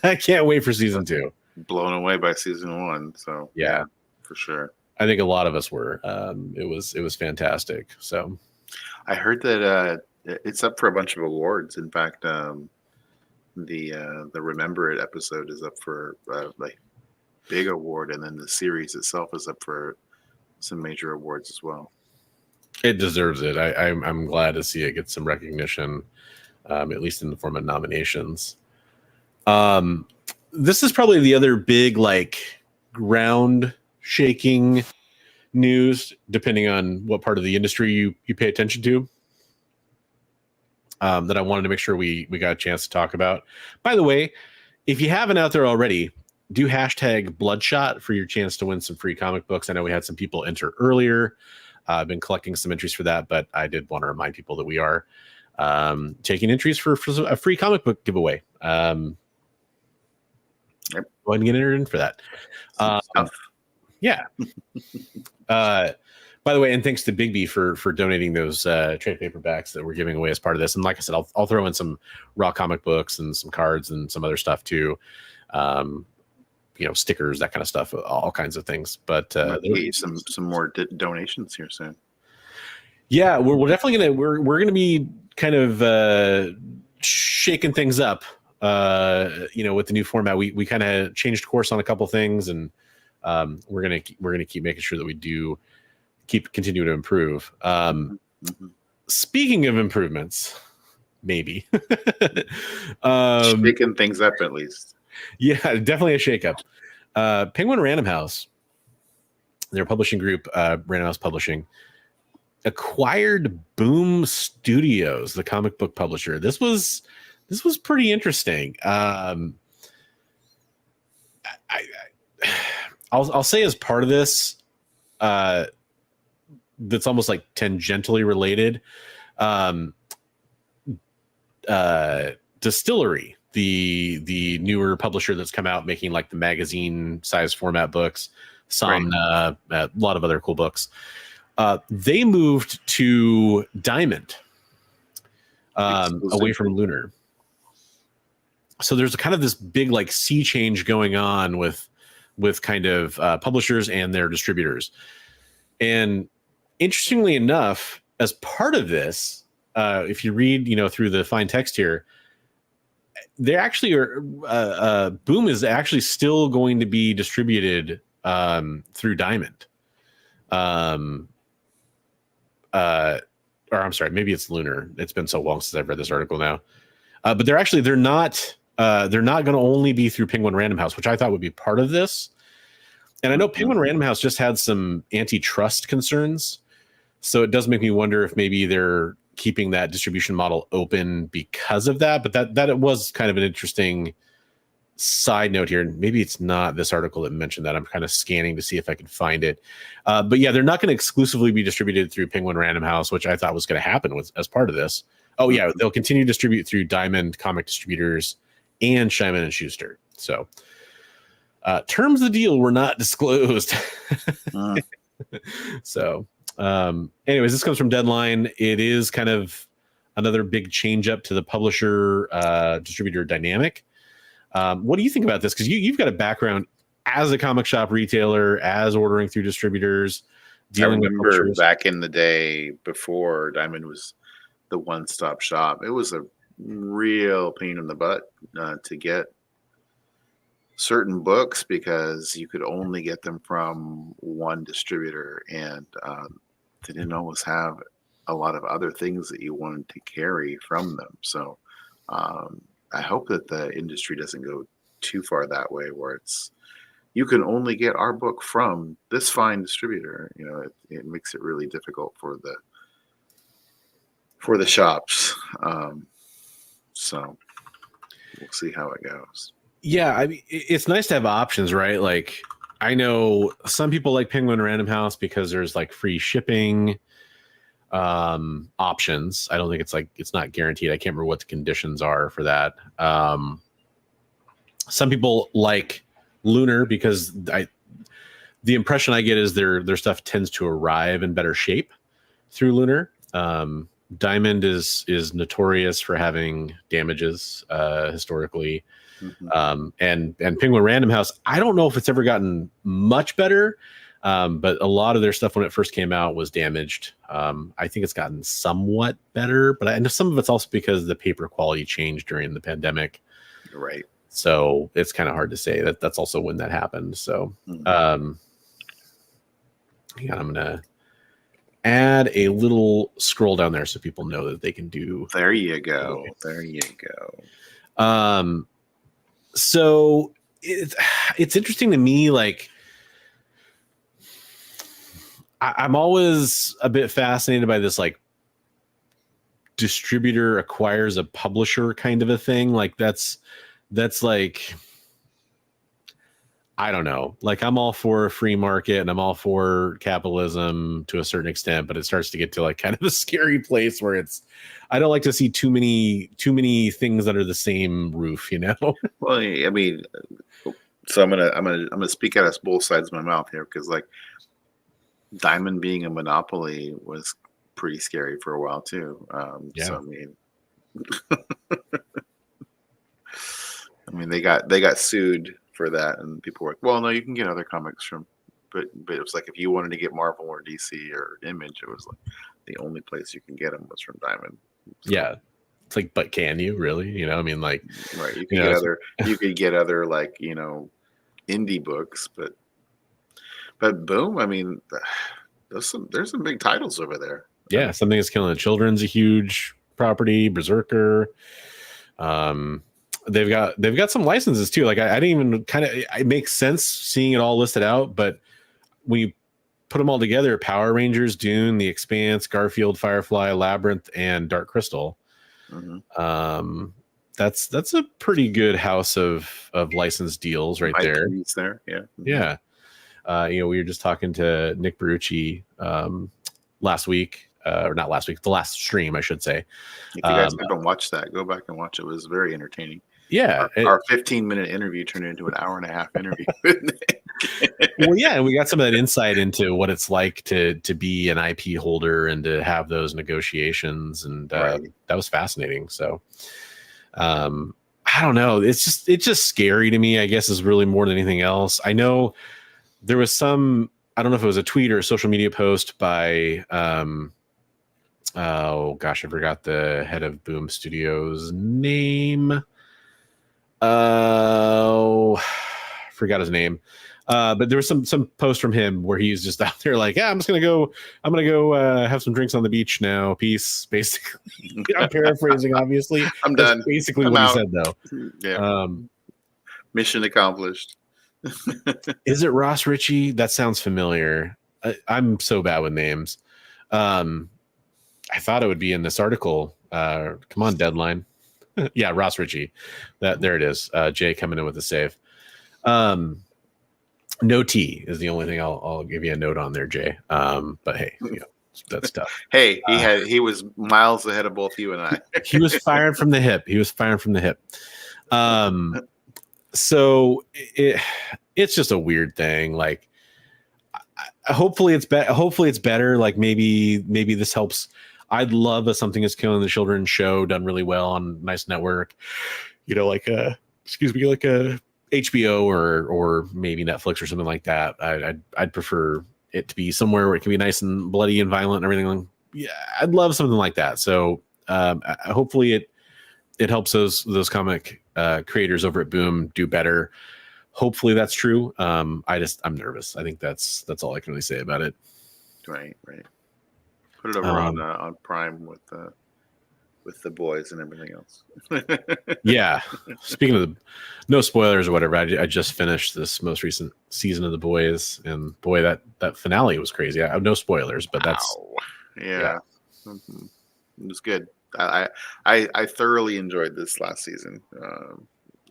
I can't wait for season 2. Blown away by season 1. So yeah, for sure. I think a lot of us were. It was fantastic. So I heard that it's up for a bunch of awards. In fact, the Remember It episode is up for like big award, and then the series itself is up for some major awards as well. It deserves it. I'm glad to see it get some recognition, at least in the form of nominations. This is probably the other big like ground shaking news, depending on what part of the industry you pay attention to. That I wanted to make sure we got a chance to talk about. By the way, if you haven't out there already, do hashtag Bloodshot for your chance to win some free comic books. I know we had some people enter earlier. I've been collecting some entries for that, but I did want to remind people that we are taking entries for a free comic book giveaway. Yep. Go ahead and get entered in for that. Yeah. By the way, and thanks to Bigby for donating those trade paperbacks that we're giving away as part of this. And like I said, I'll throw in some raw comic books and some cards and some other stuff too. Stickers, that kind of stuff, all kinds of things. But some more donations here soon. Yeah, we're definitely we're gonna be kind of shaking things up. With the new format, we kind of changed course on a couple things, and we're gonna keep making sure that we do continue to improve. Speaking of improvements, maybe shaking things up at least. Yeah, definitely a shakeup. Penguin Random House, their publishing group, Random House Publishing, acquired Boom Studios, the comic book publisher. This was pretty interesting. I'll say as part of this, that's almost like tangentially related. Distillery, the newer publisher that's come out making like the magazine size format books, a lot of other cool books. They moved to Diamond, away from Lunar. So there's kind of this big like sea change going on with kind of publishers and their distributors. And interestingly enough, as part of this, if you read through the fine text here, they actually are Boom is actually still going to be distributed through Diamond. Or I'm sorry, maybe it's Lunar. It's been so long since I've read this article now. But they're not going to only be through Penguin Random House, which I thought would be part of this. And I know Penguin Random House just had some antitrust concerns. So it does make me wonder if maybe they're keeping that distribution model open because of that. But that it was kind of an interesting side note here. Maybe it's not this article that mentioned that. I'm kind of scanning to see if I can find it. But yeah, they're not going to exclusively be distributed through Penguin Random House, which I thought was going to happen as part of this. Oh yeah, they'll continue to distribute through Diamond Comic Distributors and Simon & Schuster. So terms of the deal were not disclosed. So anyways, this comes from Deadline. It is kind of another big change up to the publisher distributor dynamic. What do you think about this? Because you've got a background as a comic shop retailer, as ordering through distributors. I remember back in the day before Diamond was the one-stop shop, it was a real pain in the butt to get certain books because you could only get them from one distributor, and they didn't always have a lot of other things that you wanted to carry from them. So I hope that the industry doesn't go too far that way where it's you can only get our book from this fine distributor. It makes it really difficult for the shops. So we'll see how it goes. Yeah, I mean, it's nice to have options, right? Like, I know some people like Penguin Random House because there's like free shipping options. I don't think it's not guaranteed. I can't remember what the conditions are for that. Some people like Lunar because the impression I get is their stuff tends to arrive in better shape. through Lunar. Diamond is notorious for having damages historically. Mhm. And Penguin Random House, I don't know if it's ever gotten much better, but a lot of their stuff when it first came out was damaged. I think it's gotten somewhat better, but I know some of it's also because the paper quality changed during the pandemic. Right. So it's kind of hard to say that's also when that happened. So Mhm. hang on, I'm gonna add a little scroll down there so people know that they can do. There you go. There you go. So it's interesting to me, like I'm always a bit fascinated by this, like distributor acquires a publisher kind of a thing. Like that's like, I don't know, like I'm all for a free market and I'm all for capitalism to a certain extent, but it starts to get to like kind of a scary place where I don't like to see too many things under the same roof, you know? Well, I mean, so I'm gonna speak out of both sides of my mouth here, because like Diamond being a monopoly was pretty scary for a while too. So I mean, they got sued for that, and people were like, "Well, no, you can get other comics from," but it was like if you wanted to get Marvel or DC or Image, it was like the only place you can get them was from Diamond. So, yeah, it's like, but can you really? You know, I mean, like, right? You could get other like indie books, but Boom, I mean, there's some big titles over there. Yeah, Something Is Killing the Children's a huge property. Berserker. They've got some licenses too. Like I didn't even it makes sense seeing it all listed out, but when you put them all together, Power Rangers, Dune, The Expanse, Garfield, Firefly, Labyrinth, and Dark Crystal. Mm-hmm. That's a pretty good house of licensed deals right there. There, yeah. Mm-hmm. Yeah. We were just talking to Nick Barucci last week, or not last week, the last stream, I should say. If you guys haven't watched that, go back and watch it. It was very entertaining. Yeah. Our 15-minute interview turned into an hour-and-a-half interview. Well, yeah, and we got some of that insight into what it's like to be an IP holder and to have those negotiations, and Right. That was fascinating. So, I don't know. It's just scary to me, I guess, is really more than anything else. I know there was I don't know if it was a tweet or a social media post by, oh gosh, I forgot the head of Boom Studios name. Oh, forgot his name. But there was some post from him where he's just out there like, yeah, I'm gonna go have some drinks on the beach now. Peace. Basically, I'm paraphrasing, obviously. I'm done. That's basically I'm what out. he said, though. Yeah. Mission accomplished. Is it Ross Ritchie? That sounds familiar. I'm so bad with names. I thought it would be in this article. Come on, Deadline. Yeah, Ross Ritchie. There it is. Jay coming in with a save. No T is the only thing I'll give you a note on there, Jay. But hey, that's tough. Hey, he was miles ahead of both you and I. He was firing from the hip. So it's just a weird thing. Like, hopefully it's better. Like maybe this helps. I'd love a Something Is Killing the Children show done really well on a nice network. Like a HBO or maybe Netflix or something like that. I'd prefer it to be somewhere where it can be nice and bloody and violent and everything. Yeah, I'd love something like that. So hopefully it helps those comic creators over at Boom do better. Hopefully that's true. I'm nervous. I think that's all I can really say about it. Right. Put it over on Prime with the boys and everything else. Yeah. Speaking of no spoilers or whatever, I just finished this most recent season of The Boys, and boy, that finale was crazy. I have no spoilers, but that's yeah. Mm-hmm. It was good. I thoroughly enjoyed this last season.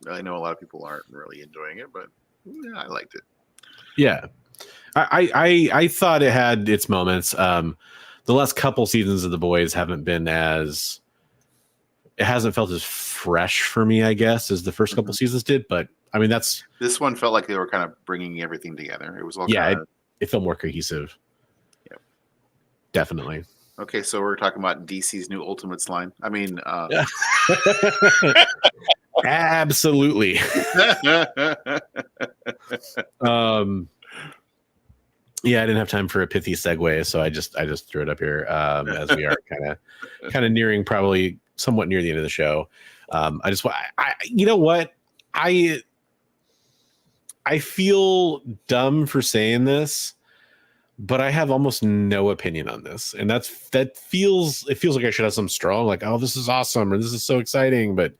I know a lot of people aren't really enjoying it, but yeah, I liked it. Yeah, I thought it had its moments. The last couple seasons of The Boys haven't been it hasn't felt as fresh for me, I guess, as the first couple seasons did. But I mean, this one felt like they were kind of bringing everything together. It was all it felt more cohesive. Yep. Definitely. Okay, so we're talking about DC's new Ultimates line. I mean, Absolutely. Yeah, I didn't have time for a pithy segue, so I just threw it up here as we are kind of nearing, probably somewhat near the end of the show. You know what, I feel dumb for saying this, but I have almost no opinion on this, and it feels like I should have some strong, like, oh, this is awesome or this is so exciting, but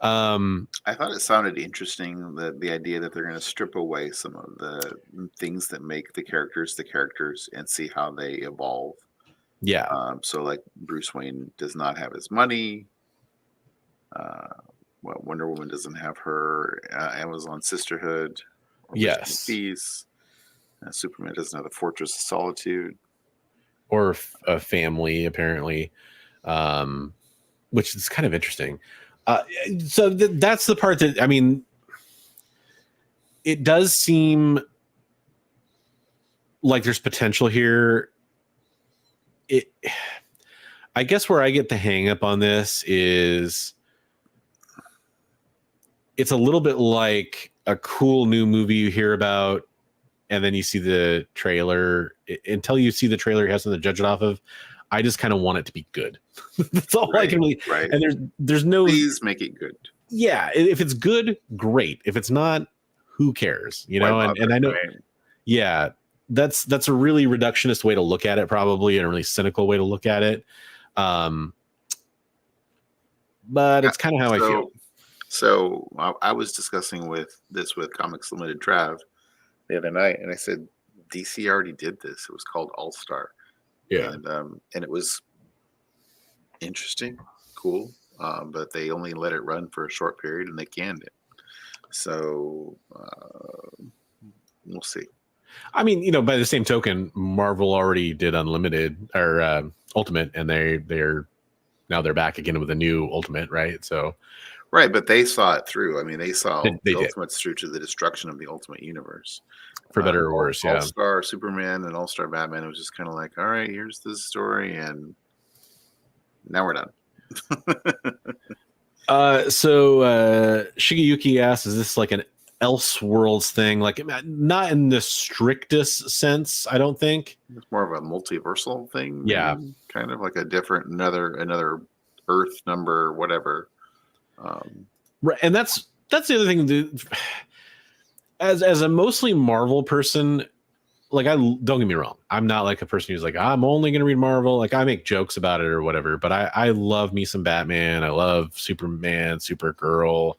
I thought it sounded interesting, the idea that they're going to strip away some of the things that make the characters and see how they evolve. Yeah. So like Bruce Wayne does not have his money. Wonder Woman doesn't have her Amazon sisterhood. Or yes. Peace. Superman doesn't have the Fortress of Solitude. Or a family, apparently, which is kind of interesting. So that's the part that, I mean, it does seem like there's potential here. I guess where I get the hang up on this is it's a little bit like a cool new movie you hear about, and then you see the trailer. Until you see the trailer, you have something to judge it off of. I just kind of want it to be good. That's all I can really. Right. And there's no. Please make it good. Yeah, if it's good, great. If it's not, who cares? You know, and I know. Right. Yeah, that's a really reductionist way to look at it, probably, and a really cynical way to look at it. But it's kind of how I feel. So I was discussing with Comics Limited Trav the other night, and I said DC already did this. It was called All Star. Yeah, and it was interesting, cool, but they only let it run for a short period, and they canned it. So we'll see. I mean, you know, by the same token, Marvel already did Unlimited or Ultimate, and they're back again with a new Ultimate, right? So, right, but they saw it through. I mean, they saw the Ultimates through to the destruction of the Ultimate Universe. For better or worse, yeah. All-Star Superman and All-Star Batman, it was just kind of like, all right, here's this story, and now we're done. So Shigeyuki asks, is this like an Elseworlds thing? Like, not in the strictest sense, I don't think. It's more of a multiversal thing. Yeah. Maybe? Kind of like a different, another Earth number, whatever. Right, and that's the other thing. As a mostly Marvel person, like, don't get me wrong, I'm not like a person who's like, I'm only going to read Marvel. Like, I make jokes about it or whatever, but I love me some Batman. I love Superman, Supergirl,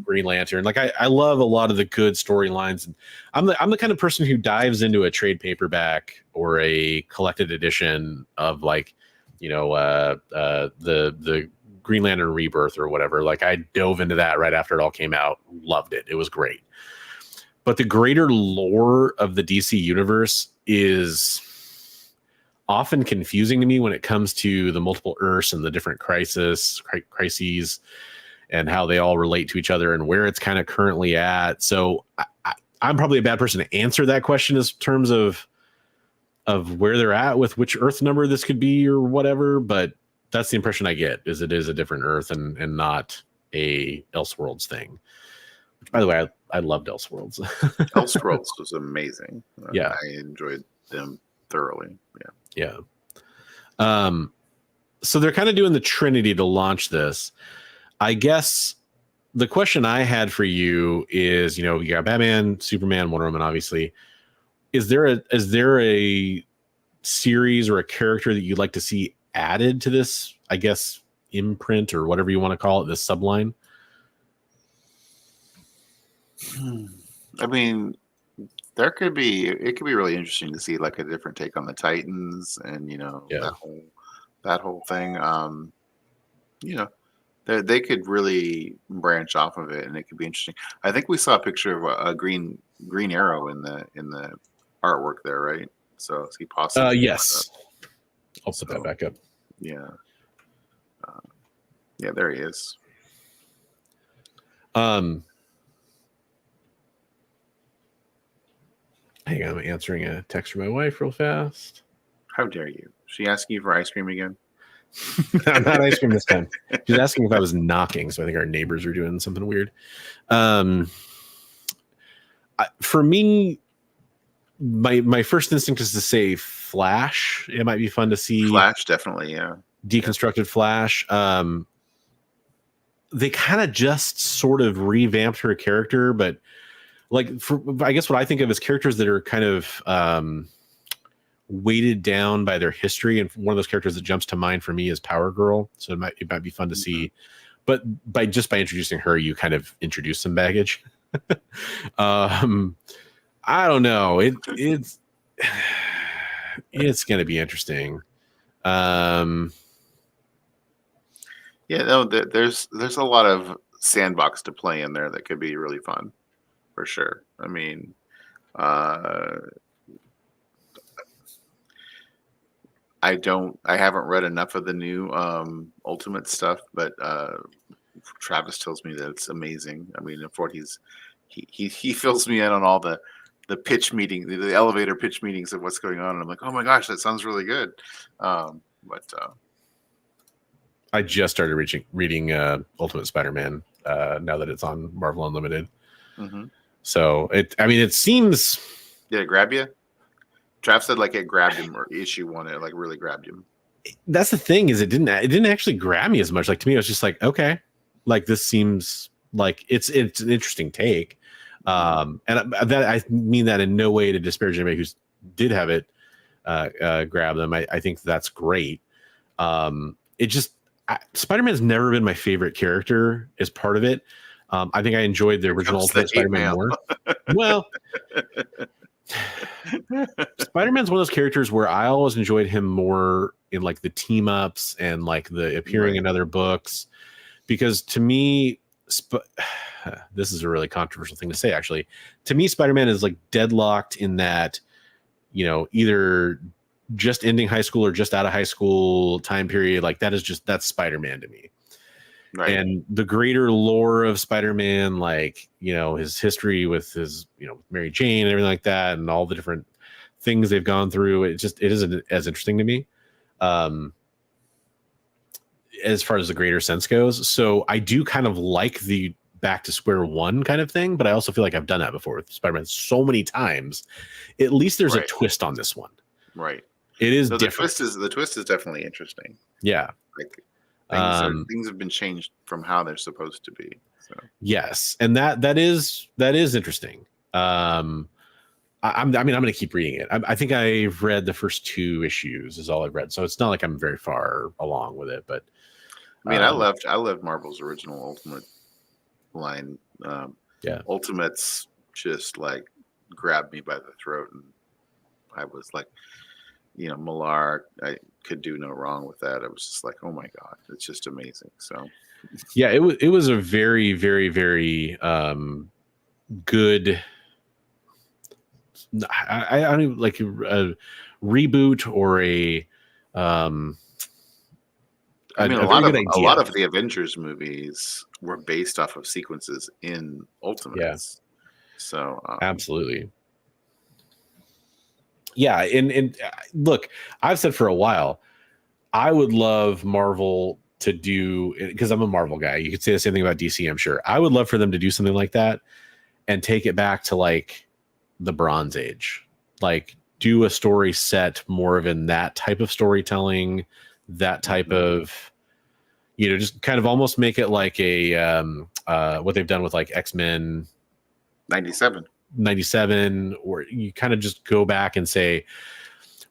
Green Lantern. Like, I love a lot of the good storylines. And I'm the kind of person who dives into a trade paperback or a collected edition of, like, you know, the Green Lantern Rebirth or whatever. Like, I dove into that right after it all came out. Loved it. It was great. But the greater lore of the DC universe is often confusing to me when it comes to the multiple Earths and the different crises and how they all relate to each other and where it's kind of currently at. So I'm probably a bad person to answer that question in terms of where they're at with which Earth number this could be or whatever. But that's the impression I get, is it is a different Earth and not a Elseworlds thing. Which, by the way, I loved Elseworlds. Elseworlds was amazing. Yeah, I enjoyed them thoroughly. Yeah. So they're kind of doing the Trinity to launch this. I guess the question I had for you is, you know, you got Batman, Superman, Wonder Woman, obviously. Is there a series or a character that you'd like to see added to this, I guess, imprint or whatever you want to call it, this subline? I mean, it could be really interesting to see like a different take on the Titans and, you know, that whole thing. You know, they could really branch off of it, and it could be interesting. I think we saw a picture of a green arrow in the artwork there, right? So is he possibly? Yes. I'll put that back up. Yeah. Yeah, there he is. Hang on, I'm answering a text from my wife real fast. How dare you? She asking you for ice cream again? I'm not ice cream this time. She's asking if I was knocking, so I think our neighbors are doing something weird. For me, my first instinct is to say Flash. It might be fun to see Flash, definitely, yeah. Deconstructed Flash. They kind of just sort of revamped her character, but like, I guess what I think of as characters that are kind of weighted down by their history, and one of those characters that jumps to mind for me is Power Girl. So it might be fun to see, but by introducing her, you kind of introduce some baggage. I don't know. It's going to be interesting. Yeah, no, there's a lot of sandbox to play in there that could be really fun, for sure. I mean, I haven't read enough of the new Ultimate stuff, but Travis tells me that it's amazing. I mean, of what he fills me in on all the pitch meeting, the elevator pitch meetings of what's going on, and I'm like, oh my gosh, that sounds really good. I just started reading Ultimate Spider-Man now that it's on Marvel Unlimited. Mm-hmm. So it seems. Did it grab you? Trav said like it grabbed him, or issue one, it like really grabbed him. That's the thing, is it didn't actually grab me as much. Like, to me, I was just like, okay, like this seems like it's an interesting take. And that, I mean that in no way to disparage anybody who did have it grab them. I think that's great. Spider-Man's never been my favorite character as part of it. I think I enjoyed the original Ultimate Spider-Man more. Well, Spider-Man's one of those characters where I always enjoyed him more in like the team ups and like the appearing in other books, because to me, this is a really controversial thing to say, actually. To me, Spider-Man is like deadlocked in that, either just ending high school or just out of high school time period. Like that's Spider-Man to me. Right. And the greater lore of Spider-Man, like, his history with his, Mary Jane and everything like that, and all the different things they've gone through, it isn't as interesting to me. As far as the greater sense goes. So I do kind of like the back to square one kind of thing, but I also feel like I've done that before with Spider-Man so many times. At least there's a twist on this one. Right. It is so different. The twist is definitely interesting. Yeah. Like things have been changed from how they're supposed to be. So yes. And that is interesting. I'm going to keep reading it. I think I've read the first 2 issues is all I've read. So it's not like I'm very far along with it, but I mean, I loved Marvel's original Ultimate line. Ultimates just like grabbed me by the throat, and I was like, Millar, I could do no wrong with that. I was just like, oh my God, it's just amazing. So yeah, it was a very, very, very good. I don't even like a reboot or a. I mean, a lot of the Avengers movies were based off of sequences in Ultimates. Yeah. So absolutely. Yeah, and look, I've said for a while, I would love Marvel to do, because I'm a Marvel guy. You could say the same thing about DC, I'm sure. I would love for them to do something like that and take it back to like the Bronze Age, like do a story set more of in that type of storytelling, that type of, just kind of almost make it like a what they've done with like X-Men 97, or you kind of just go back and say,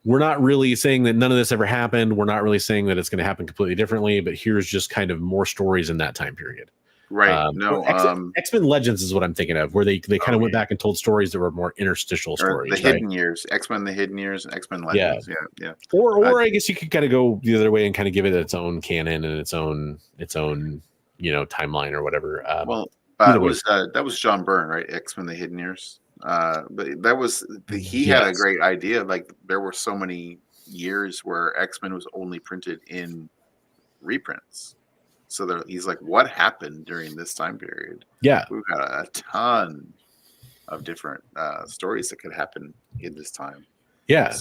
we're not really saying that none of this ever happened. We're not really saying that it's going to happen completely differently, but here's just kind of more stories in that time period. Right. X-Men Legends is what I'm thinking of, where they kind of went back and told stories that were more interstitial stories. The Hidden Years, X-Men, the Hidden Years, and X-Men Legends. Yeah. Or I guess you could kind of go the other way and kind of give it its own canon and its own timeline or whatever. That was John Byrne, right? X-Men, the Hidden Years. But that was he had a great idea. Like there were so many years where X-Men was only printed in reprints. So he's like, what happened during this time period? Yeah. We've got a ton of different stories that could happen in this time. Yeah.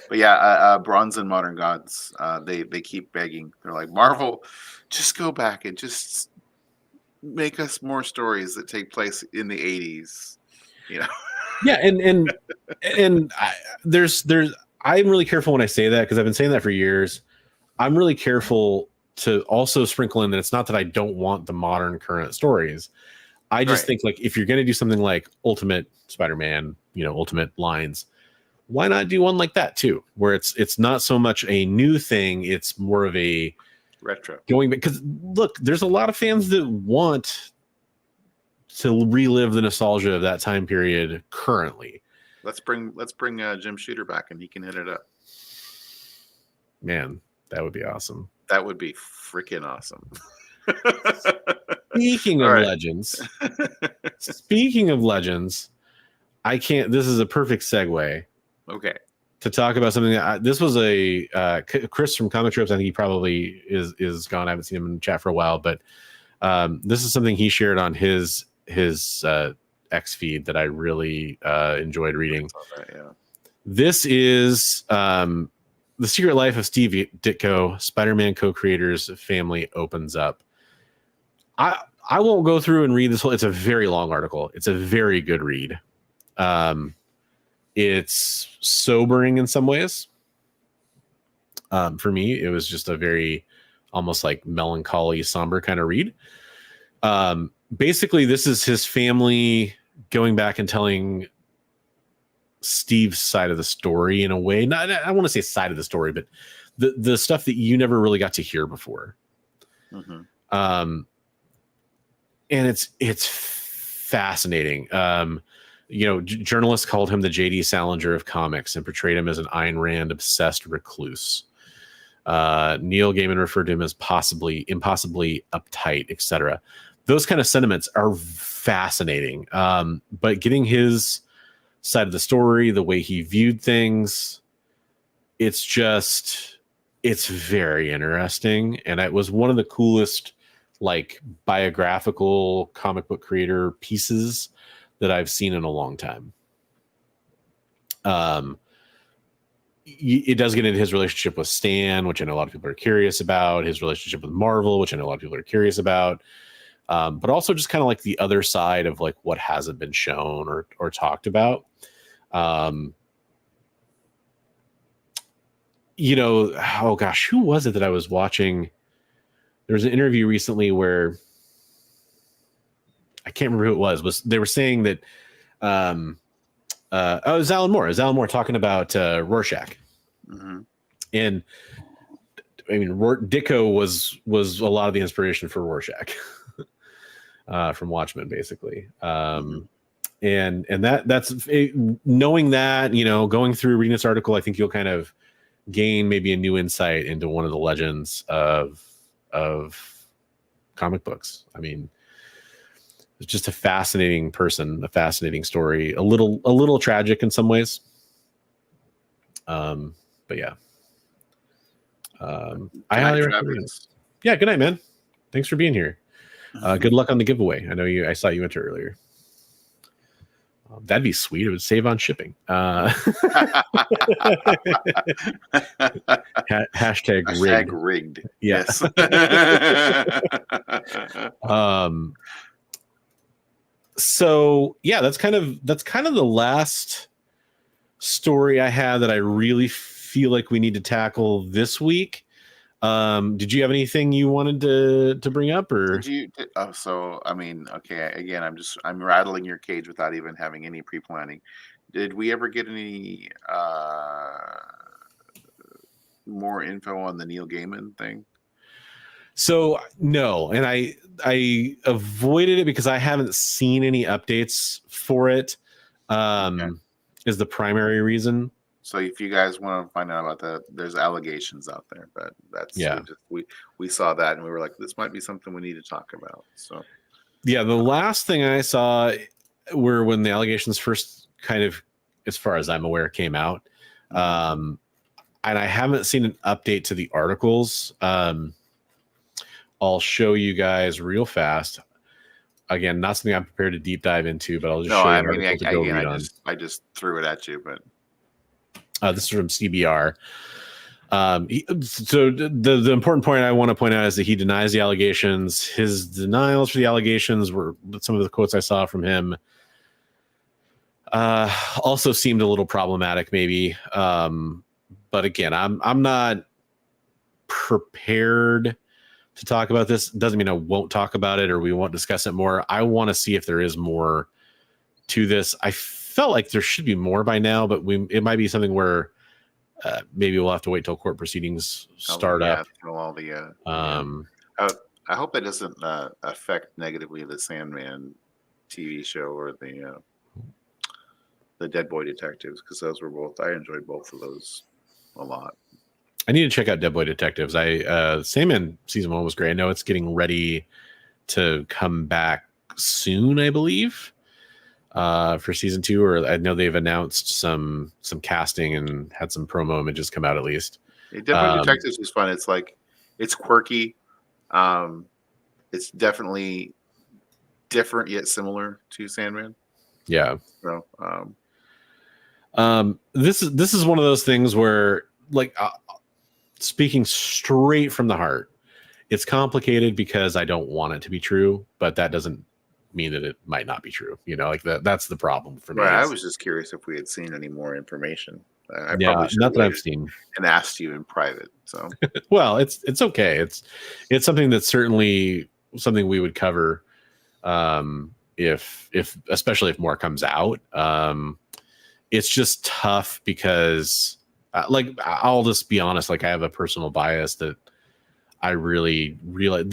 But yeah, Bronze and Modern Gods, they keep begging. They're like, Marvel, just go back and just make us more stories that take place in the 80s. You know? Yeah, and there's I'm really careful when I say that because I've been saying that for years. I'm really careful to also sprinkle in that it's not that I don't want the modern current stories. I just think like if you're going to do something like Ultimate Spider-Man, Ultimate lines, why not do one like that too, where it's not so much a new thing, it's more of a retro going back. Because look, there's a lot of fans that want to relive the nostalgia of that time period currently. Let's bring Jim Shooter back and he can hit it up. Man, that would be awesome. That would be freaking awesome. Speaking of legends, I can't. This is a perfect segue. Okay. To talk about something that this was a Chris from Comic Tropes. I think he probably is gone. I haven't seen him in the chat for a while, but this is something he shared on his X feed that I really enjoyed reading. This is The Secret Life of Steve Ditko, Spider-Man co-creators family opens up. I won't go through and read this whole. It's a very long article. It's a very good read. It's sobering in some ways. For me, it was just a very almost like melancholy, somber kind of read. Basically, this is his family going back and telling Steve's side of the story in a way. Not, I want to say side of the story, but the stuff that you never really got to hear before. Mm-hmm. And it's fascinating. Journalists called him the J.D. Salinger of comics and portrayed him as an Ayn Rand obsessed recluse. Neil Gaiman referred to him as impossibly uptight, etc. Those kind of sentiments are fascinating. But getting his side of the story, the way he viewed things, it's very interesting. And it was one of the coolest like biographical comic book creator pieces that I've seen in a long time. It does get into his relationship with Stan, which I know a lot of people are curious about, his relationship with Marvel, which I know a lot of people are curious about. But also just kind of like the other side of like what hasn't been shown or talked about. Oh gosh, who was it that I was watching? There was an interview recently where I can't remember who it was they were saying that it was Alan Moore. It was Alan Moore talking about Rorschach. Mm-hmm. And I mean, Ditko was a lot of the inspiration for Rorschach from Watchmen, basically. And that's knowing that, going through reading this article, I think you'll kind of gain maybe a new insight into one of the legends of comic books. I mean, it's just a fascinating person, a fascinating story, a little tragic in some ways. But yeah. I highly recommend it. Yeah, good night, man. Thanks for being here. Good luck on the giveaway. I saw you enter earlier. That'd be sweet. It would save on shipping. Hashtag rigged. Yes. So yeah, that's kind of the last story I had that I really feel like we need to tackle this week. Did you have anything you wanted to bring up, or so I mean, okay, again, I'm rattling your cage without even having any pre-planning. Did we ever get any more info on the Neil Gaiman thing? So no, and I avoided it because I haven't seen any updates for it. Is the primary reason. So if you guys want to find out about that, there's allegations out there, but that's we saw that and we were like, this might be something we need to talk about. So yeah, the last thing I saw were when the allegations first kind of, as far as I'm aware, came out. And I haven't seen an update to the articles. I'll show you guys real fast. Again, not something I'm prepared to deep dive into, but I'll just show you an article to go read on. I just threw it at you, but This is from CBR. So the important point I want to point out is that he denies the allegations. His denials for the allegations were some of the quotes I saw from him. Also seemed a little problematic, maybe. But again, I'm not prepared to talk about this. Doesn't mean I won't talk about it or we won't discuss it more. I want to see if there is more to this. I felt like there should be more by now, but it might be something where maybe we'll have to wait till court proceedings start up. All the, I hope that doesn't affect negatively the Sandman TV show or the Dead Boy Detectives, because those were both, I enjoyed both of those a lot. I need to check out Dead Boy Detectives. Sandman season 1 was great. I know it's getting ready to come back soon, I believe, for season 2, or I know they've announced some casting and had some promo images come out at least. Dead Boy Detectives was fun. It's like, it's quirky. It's definitely different yet similar to Sandman. Yeah. So, this is one of those things where, like, speaking straight from the heart, it's complicated because I don't want it to be true, but that doesn't mean that it might not be true. You know, like that's the problem for me. Right, I was just curious if we had seen any more information. I probably not that I've seen, and asked you in private. So, well, it's okay. It's something that's certainly something we would cover, if especially if more comes out. It's just tough because, like, I'll just be honest. Like, I have a personal bias that I really realize.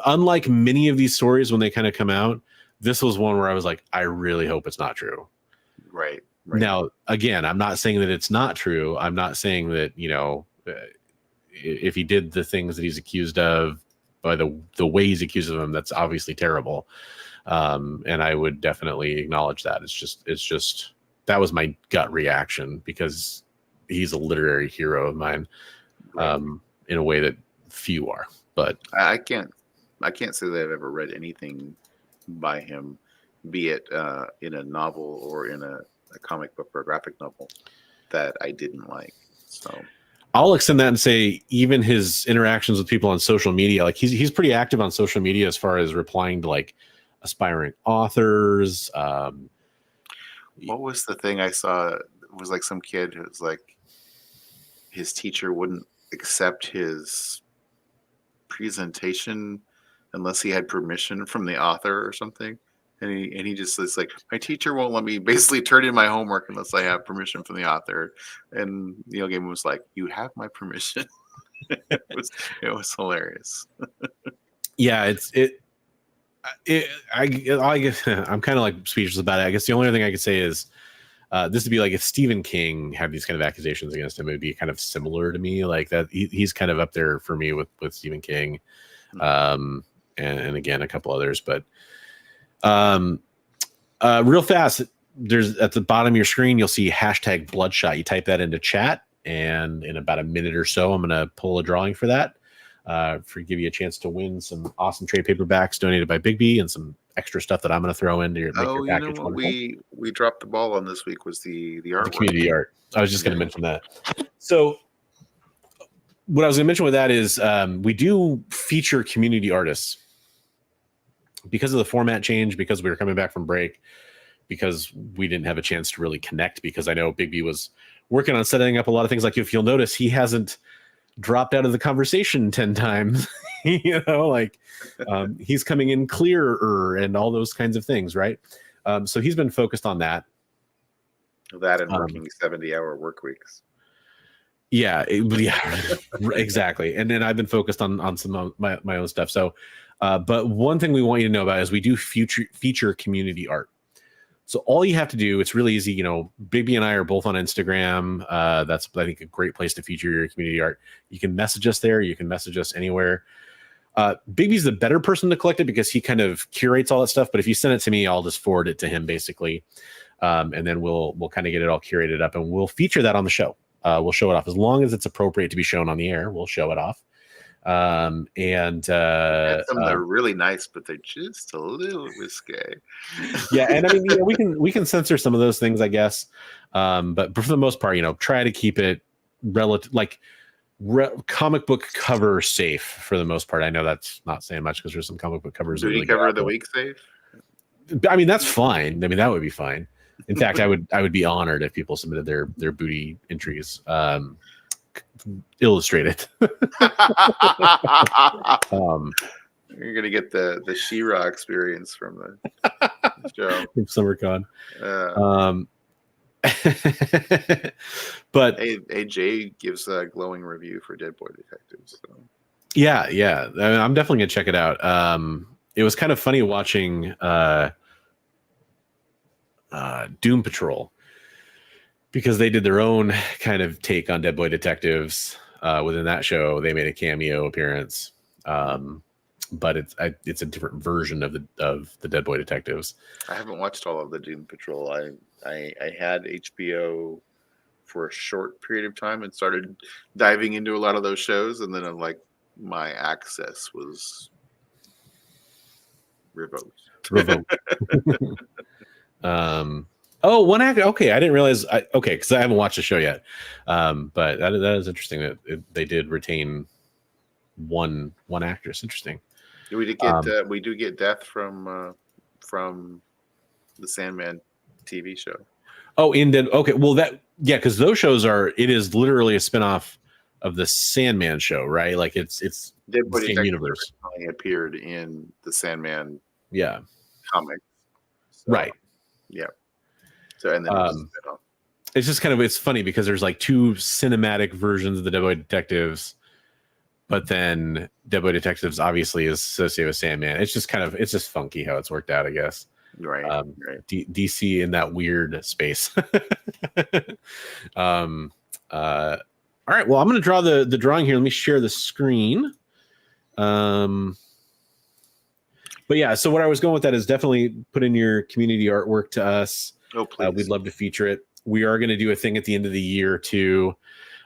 Unlike many of these stories when they kind of come out, this was one where I was like, I really hope it's not true. Right. Now, again, I'm not saying that it's not true. I'm not saying that, you know, if he did the things that he's accused of, by the way he's accused of them, that's obviously terrible. And I would definitely acknowledge that. It's just that was my gut reaction because he's a literary hero of mine, in a way that few are. But I can't say that I've ever read anything by him, be it in a novel or in a comic book or a graphic novel, that I didn't like. So I'll extend that and say even his interactions with people on social media, like he's pretty active on social media as far as replying to like aspiring authors. What was the thing I saw? It was like some kid who was like, his teacher wouldn't accept his presentation unless he had permission from the author or something. And he just is like, my teacher won't let me basically turn in my homework unless I have permission from the author. And Neil Gaiman was like, you have my permission. it was hilarious. Yeah, I guess I'm kind of like speechless about it. I guess the only other thing I could say is this would be like if Stephen King had these kind of accusations against him, it would be kind of similar to me. Like that, he's kind of up there for me with Stephen King, and again a couple others. But real fast, there's at the bottom of your screen you'll see hashtag Bloodshot. You type that into chat, and in about a minute or so, I'm gonna pull a drawing for that. Give you a chance to win some awesome trade paperbacks donated by Bigby and some extra stuff that I'm going to throw in to make your package. You know what we dropped the ball on this week was the artwork. The community art. I was just going to mention that. So what I was going to mention with that is we do feature community artists because of the format change, because we were coming back from break, because we didn't have a chance to really connect, because I know Bigby was working on setting up a lot of things. Like if you'll notice, he hasn't dropped out of the conversation 10 times, you know, like he's coming in clearer and all those kinds of things. Right. So he's been focused on that. That and working 70-hour work weeks. Yeah, exactly. And then I've been focused on some of my own stuff. So, but one thing we want you to know about is we do feature community art. So all you have to do, it's really easy. You know, Bigby and I are both on Instagram. That's, I think, a great place to feature your community art. You can message us there. You can message us anywhere. Bigby's the better person to collect it because he kind of curates all that stuff. But if you send it to me, I'll just forward it to him basically. And then we'll kind of get it all curated up and we'll feature that on the show. We'll show it off as long as it's appropriate to be shown on the air. We'll show it off. And some that are really nice, but they're just a little risque. Yeah, and I mean, we can censor some of those things, I guess. But for the most part, try to keep it relative, like comic book cover safe for the most part. I know that's not saying much because there's some comic book covers. Do you cover of the week safe? I mean, that's fine. I mean, that would be fine. In fact, I would be honored if people submitted their booty entries illustrated. You're gonna get the She-Ra experience from the show from SummerCon. But AJ gives a glowing review for Dead Boy Detectives. So. Yeah, I mean, I'm definitely gonna check it out. It was kind of funny watching Doom Patrol because they did their own kind of take on Dead Boy Detectives. Within that show, they made a cameo appearance, but it's a different version of the Dead Boy Detectives. I haven't watched all of the Doom Patrol. I had HBO for a short period of time and started diving into a lot of those shows, and then I'm like, my access was revoked. Oh, one actor. Okay, I didn't realize. Okay, because I haven't watched the show yet. But that is interesting that they did retain one actress. Interesting. We do get death from the Sandman TV show. Oh, okay. Well, because those shows it is literally a spinoff of the Sandman show, right? Like it's Dead Boy the same universe. Appeared in the Sandman comic. So, right. Yeah. So and then it's just it's funny because there's like two cinematic versions of the Dead Boy Detectives, but then Dead Boy Detectives obviously is associated with Sandman. It's just funky how it's worked out, I guess. Right. Right. DC in that weird space. All right. Well, I'm going to draw the drawing here. Let me share the screen. But yeah, so what I was going with that is definitely put in your community artwork to us. Oh, please. We'd love to feature it. We are going to do a thing at the end of the year too,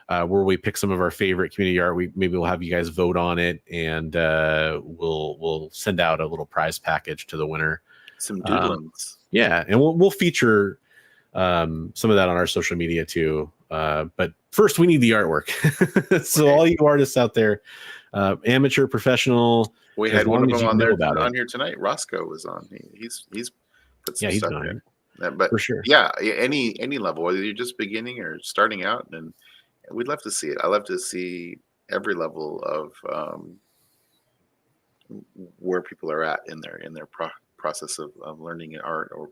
where we pick some of our favorite community art. Maybe we'll have you guys vote on it, and we'll send out a little prize package to the winner. Some doodlings. Yeah, and we'll feature some of that on our social media too. But first, we need the artwork. So all you artists out there, amateur, professional. We had one of them on here tonight. Roscoe was on. He's put some stuff in. But for sure, any level, whether you're just beginning or starting out, and we'd love to see it. I love to see every level of where people are at in their process of learning art or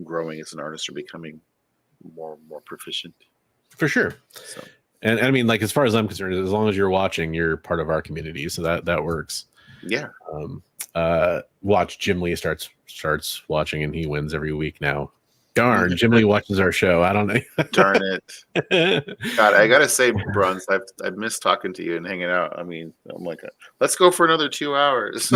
growing as an artist or becoming more proficient. For sure. So. And I mean, like, as far as I'm concerned, as long as you're watching, you're part of our community, so that works. Yeah. Watch Jim Lee starts watching, and he wins every week now. Darn, Jim Lee watches our show. I don't know. Darn it. God, I gotta say, Bronze, I've missed talking to you and hanging out. I mean, I'm like, let's go for another 2 hours.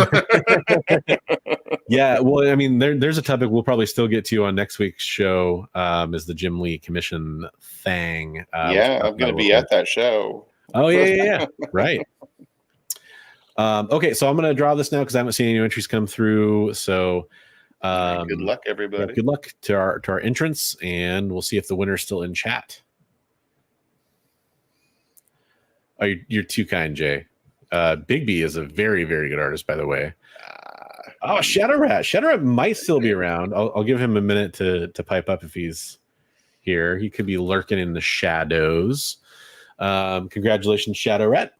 Yeah, well, I mean, there's a topic we'll probably still get to on next week's show. Is the Jim Lee commission thing? Yeah, I'm gonna be at that show. Oh yeah. Right. Okay, so I'm gonna draw this now because I haven't seen any entries come through. So good luck, everybody. Good luck to our entrants, and we'll see if the winner's still in chat. Oh, you're too kind, Jay. Bigby is a very, very good artist, by the way. Shadow Rat might still be around. I'll give him a minute to pipe up if he's here. He could be lurking in the shadows. Congratulations, Shadow Rat.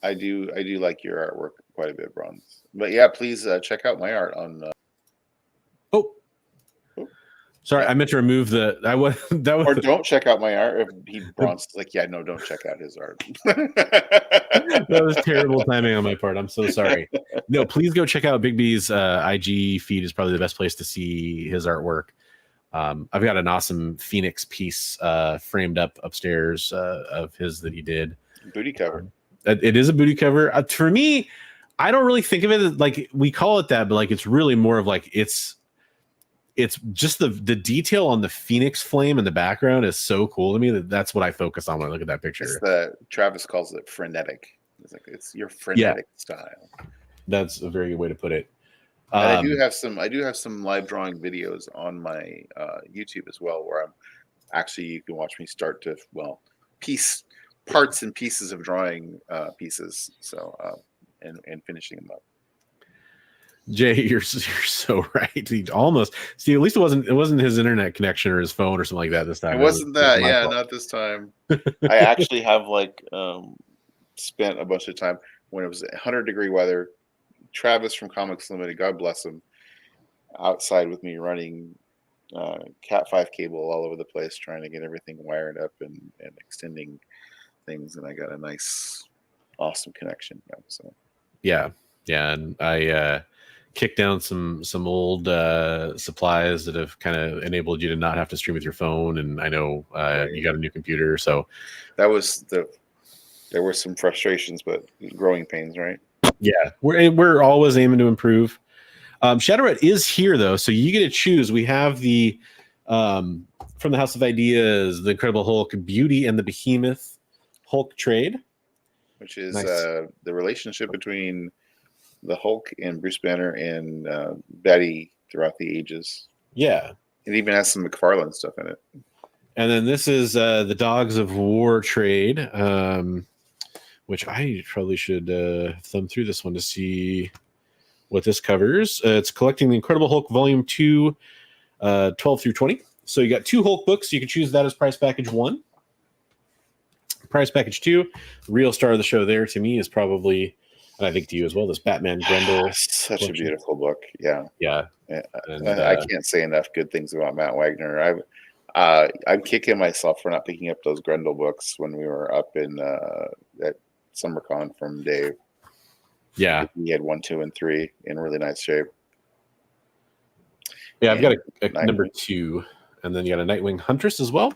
I do like your artwork quite a bit, Bronze. But yeah, please check out my art on. Sorry, I meant to remove or don't check out my art. If Bronze like, yeah, no, don't check out his art. That was terrible timing on my part. I'm so sorry. No, please go check out Bigby's IG feed. Is probably the best place to see his artwork. I've got an awesome Phoenix piece framed up upstairs of his that he did. Booty cover. It is a booty cover. For me, I don't really think of it as, like, we call it that, but like it's really more of like it's just the detail on the Phoenix flame in the background is so cool to me that's what I focus on when I look at that picture. Travis calls it frenetic. It's your frenetic style. That's a very good way to put it. And I do have some live drawing videos on my YouTube as well, where I'm actually, you can watch me start to parts and pieces of drawing pieces. So and finishing them up. Jay, you're so right. He almost see. At least it wasn't his internet connection or his phone or something like that this time. It wasn't that. Yeah, fault. Not this time. I actually have spent a bunch of time when it was 100-degree weather. Travis from Comics Limited, God bless him, outside with me running Cat 5 cable all over the place, trying to get everything wired up and extending things, and I got a nice, awesome connection. So yeah, and I kicked down some old supplies that have kind of enabled you to not have to stream with your phone, and I know you got a new computer, so there were some frustrations, but growing pains, right? Yeah, we're always aiming to improve. Shadowrat is here though, so you get to choose. We have the from the House of Ideas, the Incredible Hulk, Beauty and the Behemoth Hulk trade, which is nice. The relationship between the Hulk and Bruce Banner and Betty throughout the ages. Yeah, it even has some McFarlane stuff in it. And then this is the Dogs of War trade. Which I probably should thumb through this one to see what this covers. It's Collecting the Incredible Hulk Volume 2, 12 through 20. So you got 2 Hulk books. You can choose that as price package 1. Price package 2, the real star of the show there to me is probably, and I think to you as well, this Batman Grendel. Such collection. A beautiful book. Yeah. Yeah. And, I can't say enough good things about Matt Wagner. I'm kicking myself for not picking up those Grendel books when we were up in at SummerCon from Dave. Yeah, he had 1, 2, and 3 in really nice shape. Yeah, I've got a number 2, and then you got a Nightwing Huntress as well.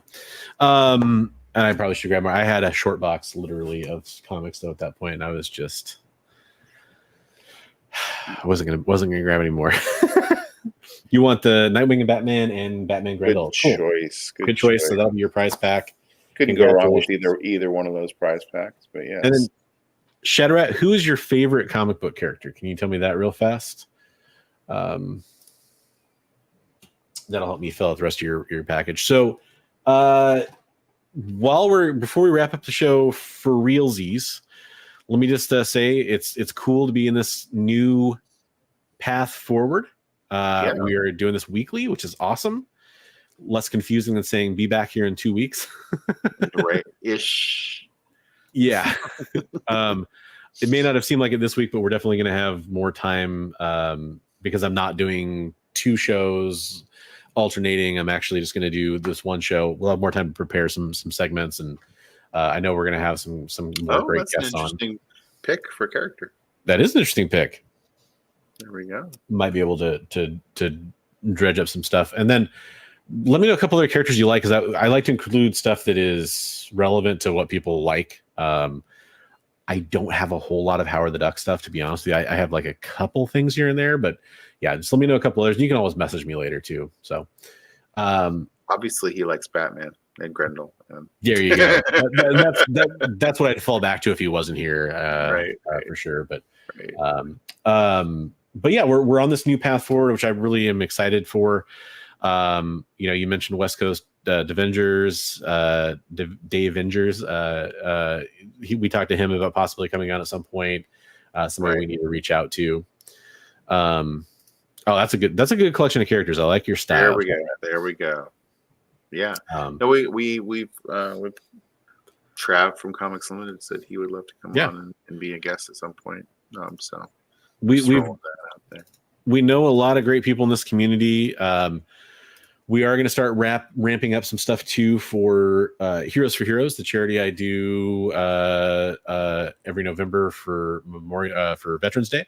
And I probably should grab more. I had a short box literally of comics though at that point, and I was just I wasn't gonna grab any more. You want the Nightwing and Batman Grendel? Good choice. Good choice. So that'll be your prize pack. Couldn't go wrong with either one of those prize packs, but yeah. And then Shadowrat, who is your favorite comic book character? Can you tell me that real fast? That'll help me fill out the rest of your package. So before we wrap up the show for realsies, let me just say it's cool to be in this new path forward. We are doing this weekly, which is awesome. Less confusing than saying be back here in 2 weeks. Right ish. Yeah. It may not have seemed like it this week, but we're definitely going to have more time because I'm not doing 2 shows alternating. I'm actually just going to do this one show. We'll have more time to prepare some segments, and I know we're going to have some more great guests on. That's an interesting pick for character. That is an interesting pick. There we go. Might be able to dredge up some stuff, and then let me know a couple other characters you like, because I like to include stuff that is relevant to what people like. I don't have a whole lot of Howard the Duck stuff, to be honest with you. I have like a couple things here and there, but yeah, just let me know a couple others. You can always message me later too. So obviously he likes Batman and Grendel. There you go. That's what I'd fall back to if he wasn't here, right. For sure. But but yeah, we're on this new path forward, which I really am excited for. You mentioned West Coast Davengers, Dave Vengers. We talked to him about possibly coming on at some point. Somebody we need to reach out to. That's a good collection of characters. I like your style. There we go. Yeah. We've Trav from Comics Limited said he would love to come on and be a guest at some point. So we know a lot of great people in this community. We are going to start ramping up some stuff too for Heroes for Heroes, the charity I do every November for Veterans Day.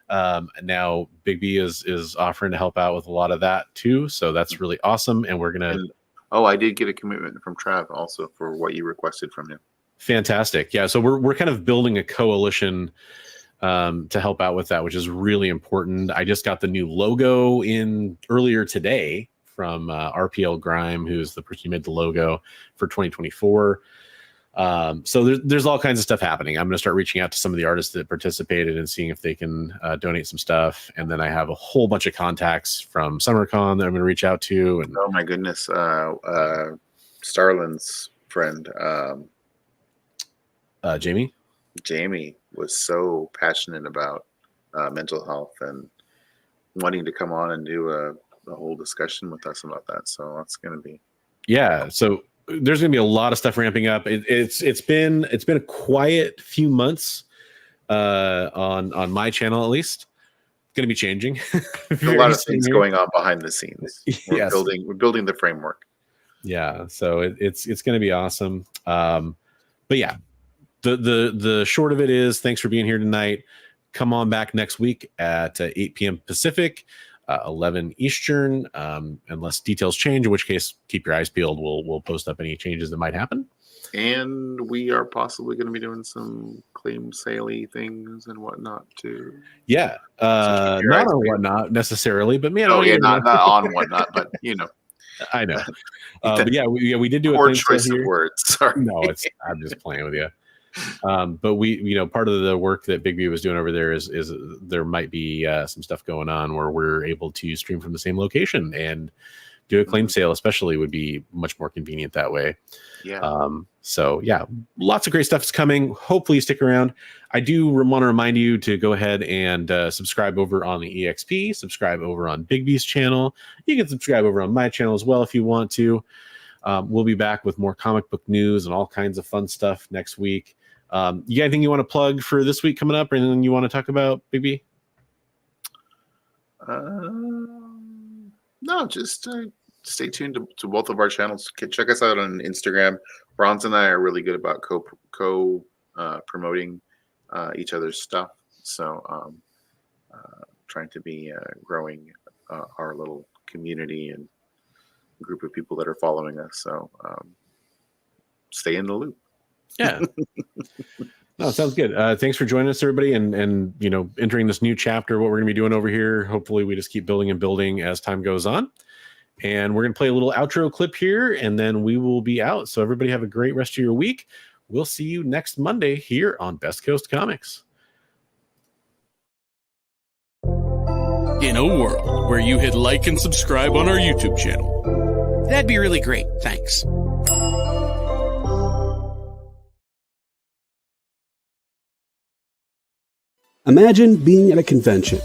Now Bigby is offering to help out with a lot of that too, so that's really awesome. And we're gonna. I did get a commitment from Trav also for what you requested from him. Fantastic, yeah. So we're kind of building a coalition to help out with that, which is really important. I just got the new logo in earlier today from RPL Grime, who's the person who made the logo for 2024. So there's all kinds of stuff happening. I'm going to start reaching out to some of the artists that participated and seeing if they can donate some stuff. And then I have a whole bunch of contacts from SummerCon that I'm going to reach out to. And oh my goodness, Starlin's friend, Jamie was so passionate about mental health and wanting to come on and do a whole discussion with us about that. So that's going to be So there's going to be a lot of stuff ramping up. It's been a quiet few months on my channel, at least. It's going to be changing. a lot of things going on behind the scenes. We're Yes. building the framework. Yeah, so it's going to be awesome. But yeah, the short of it is, thanks for being here tonight. Come on back next week at 8 p.m. Pacific, 11 Eastern, unless details change, in which case keep your eyes peeled. We'll post up any changes that might happen. And we are possibly going to be doing some claim sale-y things and whatnot too. Yeah, not on whatnot necessarily, but man, not on whatnot, but you know. I know. But yeah, we did do a poor choice of words. Sorry. No, I'm just playing with you. But we, part of the work that Bigby was doing over there is there might be some stuff going on where we're able to stream from the same location, and do a claim sale especially would be much more convenient that way. Yeah. So yeah, lots of great stuff is coming. Hopefully you stick around. I do want to remind you to go ahead and subscribe over on the EXP, subscribe over on Bigby's channel. You can subscribe over on my channel as well if you want to. We'll be back with more comic book news and all kinds of fun stuff next week. You got anything you want to plug for this week coming up, or anything you want to talk about, Bigby? No, just stay tuned to both of our channels. Check us out on Instagram. Bronze and I are really good about promoting each other's stuff. So trying to be growing our little community and group of people that are following us. So stay in the loop. Yeah. No, sounds good. Thanks for joining us, everybody, and entering this new chapter. What we're going to be doing over here. Hopefully, we just keep building and building as time goes on. And we're going to play a little outro clip here, and then we will be out. So everybody have a great rest of your week. We'll see you next Monday here on Best Coast Comics. In a world where you hit like and subscribe on our YouTube channel, that'd be really great. Thanks. Imagine being at a convention.